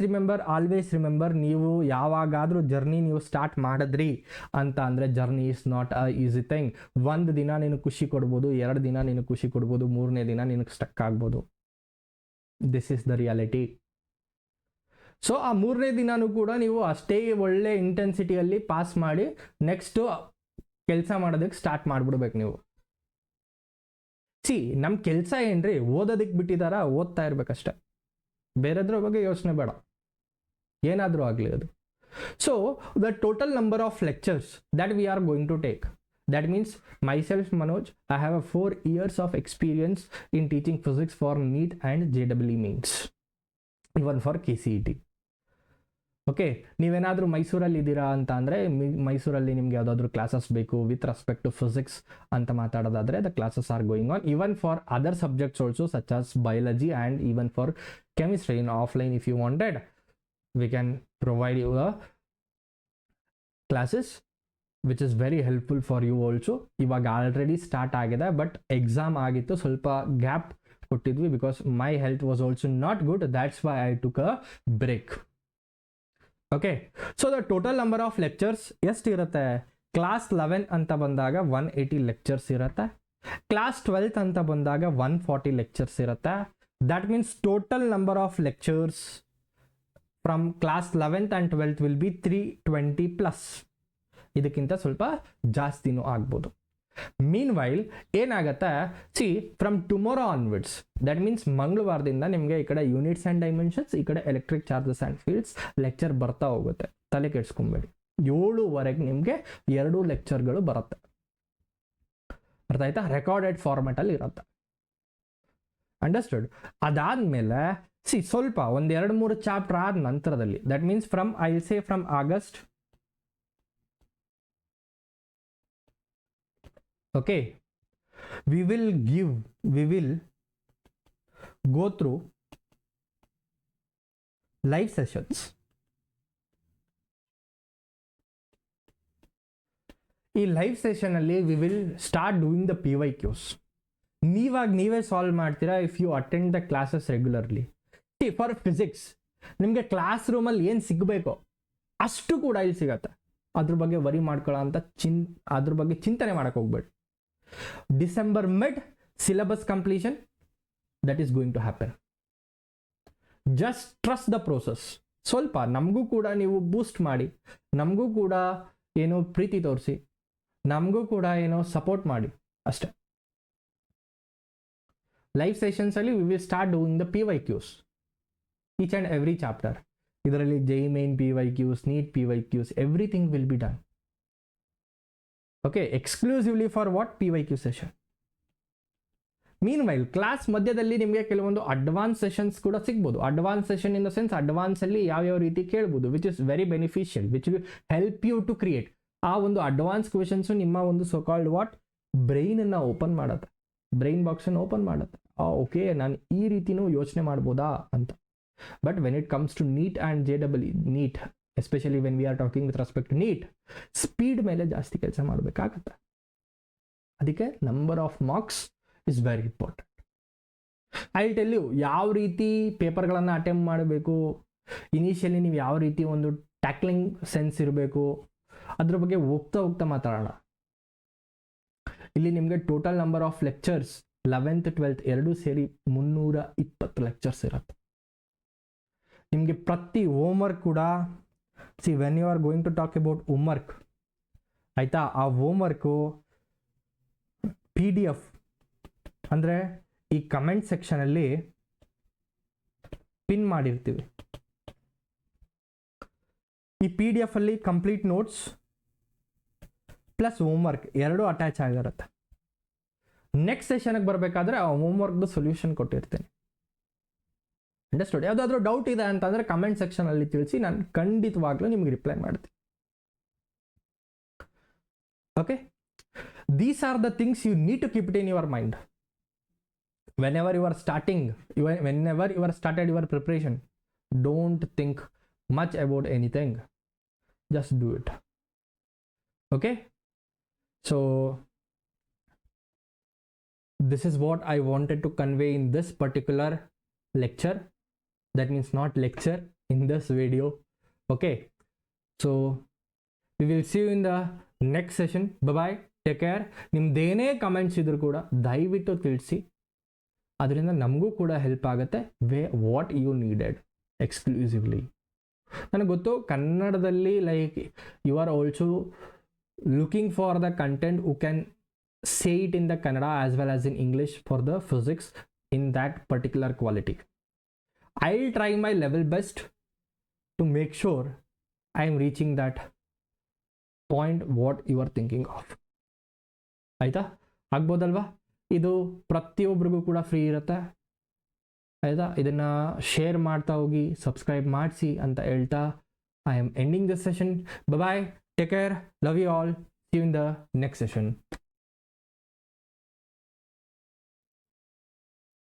remember ನೀವು ಯಾವಾಗಾದ್ರೂ ಜರ್ನಿ ನೀವು ಸ್ಟಾರ್ಟ್ ಮಾಡಿದ್ರಿ ಅಂತ ಅಂದರೆ journey is not a easy thing. ಒಂದು ದಿನ ನಿನಗೆ ಖುಷಿ ಕೊಡ್ಬೋದು, 2 ದಿನ ನಿನಗೆ ಖುಷಿ ಕೊಡ್ಬೋದು, 3ನೇ ದಿನ ನಿನಗೆ ಸ್ಟಕ್ ಆಗ್ಬೋದು. This is the reality. So ಆ 3ನೇ ದಿನನೂ ಕೂಡ ನೀವು ಅಷ್ಟೇ ಒಳ್ಳೆ ಇಂಟೆನ್ಸಿಟಿಯಲ್ಲಿ ಪಾಸ್ ಮಾಡಿ ನೆಕ್ಸ್ಟು ಕೆಲಸ ಮಾಡೋದಕ್ಕೆ ಸ್ಟಾರ್ಟ್ ಮಾಡಿಬಿಡ್ಬೇಕು ನೀವು. ನಮ್ಮ ಕೆಲಸ ಏನ್ರಿ, ಓದೋದಕ್ಕೆ ಬಿಟ್ಟಿದಾರ, ಓದ್ತಾ ಇರ್ಬೇಕಷ್ಟೆ, ಬೇರೆದ್ರ ಬಗ್ಗೆ ಯೋಚನೆ ಬೇಡ, ಏನಾದರೂ ಆಗಲಿ ಅದು. So the total number of lectures that we are going to take, that means myself Manoj, I have a 4 years of experience in teaching physics for NEET and JEE mains, even for KCET. Okay, ನೀವೇನಾದರೂ ಮೈಸೂರಲ್ಲಿ ಇದ್ದೀರಾ ಅಂತ ಅಂದರೆ ಮೈಸೂರಲ್ಲಿ ನಿಮ್ಗೆ ಯಾವುದಾದ್ರೂ classes ಬೇಕು with respect to physics ಅಂತ ಮಾತಾಡೋದಾದರೆ the classes are going on even for other subjects also such as biology and even for chemistry in offline if you wanted we can provide you a classes which is very helpful for you also. ಇವಾಗ already start ಆಗಿದೆ, but exam ಆಗಿತ್ತು, ಸ್ವಲ್ಪ gap ಕೊಟ್ಟಿದ್ವಿ because my health was also not good, that's why I took a break. Okay, so the total number of lectures ಎಷ್ಟಿರುತ್ತೆ? Class 11 ಅಂತ ಬಂದಾಗ 180 lectures ಇರುತ್ತೆ. Class 12 ಅಂತ ಬಂದಾಗ 140 ಲೆಕ್ಚರ್ಸ್ ಇರುತ್ತೆ. That means total number of lectures from class 11th and 12th will be 320+. ಇದಕ್ಕಿಂತ ಸ್ವಲ್ಪ ಜಾಸ್ತಿನೂ ಆಗ್ಬೋದು. ಮೀನ್ ವೈಲ್ ಏನಾಗುತ್ತೆ, from tomorrow onwards, that means ಮಂಗಳವಾರದಿಂದ ನಿಮಗೆ ಈ ಕಡೆ ಯೂನಿಟ್ಸ್ ಆ್ಯಂಡ್ ಡೈಮೆನ್ಷನ್ಸ್, ಈ ಕಡೆ electric charges and fields lecture ಬರ್ತಾ ಹೋಗುತ್ತೆ. ತಲೆ ಕೆಡಿಸ್ಕೊಂಬೇಡಿ, 7:00 ನಿಮಗೆ 2 ಲೆಕ್ಚರ್ಗಳು ಬರುತ್ತೆ. ಅರ್ಥ ಆಯ್ತಾ? ರೆಕಾರ್ಡೆಡ್ ಫಾರ್ಮೆಟಲ್ಲಿ ಇರುತ್ತೆ. ಅಂಡರ್ಸ್ಟುಡ್? ಅದಾದಮೇಲೆ ಸ್ವಲ್ಪ 1-2-3 ಚಾಪ್ಟರ್ ಆದ ನಂತರದಲ್ಲಿ, that means from I will say from August, okay, we will go through live sessions. ಈ ಲೈವ್ ಸೆಷನ್ ಅಲ್ಲಿ we will start doing the PYQs. ನೀವೇ ಸಾಲ್ವ್ ಮಾಡ್ತೀರಾ if you attend the classes regularly. For physics ನಿಮಗೆ class ರೂಮಲ್ಲಿ ಏನು ಸಿಗಬೇಕೋ ಅಷ್ಟು ಕೂಡ ಇಲ್ಲಿ ಸಿಗತ್ತೆ. ಅದ್ರ ಬಗ್ಗೆ ವರಿ ಮಾಡ್ಕೊಳ್ಳೋ ಅಂತ ಅದ್ರ ಬಗ್ಗೆ ಚಿಂತನೆ ಮಾಡಕ್ಕೆ ಹೋಗ್ಬೇಡಿ. December mid syllabus completion, that is going to happen. Just trust the process. ಸ್ವಲ್ಪ ನಮಗೂ ಕೂಡ ನೀವು ಬೂಸ್ಟ್ ಮಾಡಿ, ನಮಗೂ ಕೂಡ ಏನೋ ಪ್ರೀತಿ ತೋರಿಸಿ, ನಮಗೂ ಕೂಡ ಏನೋ ಸಪೋರ್ಟ್ ಮಾಡಿ ಅಷ್ಟೇ. ಲೈವ್ ಸೆಷನ್ಸಲ್ಲಿ we will start doing the PYQs each and every chapter. ಇದರಲ್ಲಿ JEE main PYQs, NEET PYQs, everything will be done. Okay, exclusively for what PYQ session. Meanwhile class ಮಧ್ಯದಲ್ಲಿ ನಿಮಗೆ ಕೆಲವೊಂದು ಅಡ್ವಾನ್ಸ್ ಸೆಷನ್ಸ್ ಕೂಡ ಸಿಗ್ಬೋದು. Advance session in the sense ಅಡ್ವಾನ್ಸಲ್ಲಿ ಯಾವ್ಯಾವ ರೀತಿ ಕೇಳ್ಬೋದು, which is very beneficial, which will help you to create. ಆ ಒಂದು ಅಡ್ವಾನ್ಸ್ ಕ್ವೆಶನ್ಸು ನಿಮ್ಮ ಒಂದು ಸೋಕಾಲ್ಡ್ ವಾಟ್ ಬ್ರೈನನ್ನು ಓಪನ್ ಮಾಡುತ್ತೆ, ಬ್ರೈನ್ ಬಾಕ್ಸನ್ನು ಓಪನ್ ಮಾಡುತ್ತೆ. ಓಕೆ, ನಾನು ಈ ರೀತಿನೂ ಯೋಚನೆ ಮಾಡ್ಬೋದಾ ಅಂತ. But when it comes to NEET and JEE, NEET especially when we are talking with respect to NEET, speed ಮೇಲೆ ಜಾಸ್ತಿ ಕೆಲಸ ಮಾಡಬೇಕಾಗತ್ತೆ. ಅದಕ್ಕೆ number of marks is very important. I will tell you ಯಾವ ರೀತಿ ಪೇಪರ್ಗಳನ್ನು ಅಟೆಂಪ್ಟ್ ಮಾಡಬೇಕು, ಇನಿಷಿಯಲಿ ನೀವು ಯಾವ ರೀತಿ ಒಂದು ಟ್ಯಾಕ್ಲಿಂಗ್ ಸೆನ್ಸ್ ಇರಬೇಕು, ಅದ್ರ ಬಗ್ಗೆ ಹೋಗ್ತಾ ಮಾತಾಡೋಣ. ಇಲ್ಲಿ ನಿಮಗೆ total number of lectures 11th 12th ಎರಡೂ ಸೇರಿ 320 ಲೆಕ್ಚರ್ಸ್ ಇರುತ್ತೆ. ನಿಮಗೆ ಪ್ರತಿ ಹೋಮ್ವರ್ಕ್ ಕೂಡ when you are going to talk about homework, ಆಯಿತಾ, ಆ ಹೋಮ್ವರ್ಕು PDF ಅಂದರೆ ಈ ಕಮೆಂಟ್ ಸೆಕ್ಷನಲ್ಲಿ ಪಿನ್ ಮಾಡಿರ್ತೀವಿ. ಈ PDF ಅಲ್ಲಿ ಕಂಪ್ಲೀಟ್ ನೋಟ್ಸ್ ಪ್ಲಸ್ ಹೋಮ್ವರ್ಕ್ ಎರಡೂ ಅಟ್ಯಾಚ್ ಆಗಿರುತ್ತೆ. ನೆಕ್ಸ್ಟ್ ಸೆಷನ್ಗೆ ಬರಬೇಕಾದ್ರೆ ಆ ಹೋಮ್ವರ್ಕ್ದು ಸೊಲ್ಯೂಷನ್ ಕೊಟ್ಟಿರ್ತೀನಿ. ಅಂಡರ್ಸ್ಟುಡ್? ಯಾವುದಾದ್ರೂ ಡೌಟ್ ಇದೆ ಅಂತಂದರೆ ಕಮೆಂಟ್ ಸೆಕ್ಷನಲ್ಲಿ ತಿಳಿಸಿ, ನಾನು ಖಂಡಿತವಾಗ್ಲೂ ನಿಮ್ಗೆ ರಿಪ್ಲೈ ಮಾಡ್ತೀನಿ. Okay, these are the things you need to keep it in your mind whenever you are starting, whenever you are started your preparation. Don't think much about anything, just do it. Okay, so this is what I wanted to convey in this particular lecture. That means not lecture, in this video. Okay, so we will see you in the next session. Bye bye, take care. ನಿಮ್ದೇನೇ comments ಇದ್ರು ಕೂಡ ದಯವಿಟ್ಟು ತಿಳಿಸಿ, ಅದರಿಂದ ನಮಗೂ ಕೂಡ help ಆಗುತ್ತೆ. What you needed exclusively. ನನಗೆ ಗೊತ್ತು ಕನ್ನಡದಲ್ಲಿ like you are also looking for the content who can say it in the Kannada as well as in English for the physics in that particular quality. I will try my level best to make sure I am reaching that point what you are thinking of. ಆಯಿತಾ? ಆಗ್ಬೋದಲ್ವಾ? ಇದು ಪ್ರತಿಯೊಬ್ಬರಿಗೂ ಕೂಡ free ಇರುತ್ತೆ. ಆಯಿತಾ? ಇದನ್ನು share ಮಾಡ್ತಾ ಹೋಗಿ, subscribe ಮಾಡಿಸಿ ಅಂತ ಹೇಳ್ತಾ I am ending this session. Bye, take care, love you all, see you in the next session.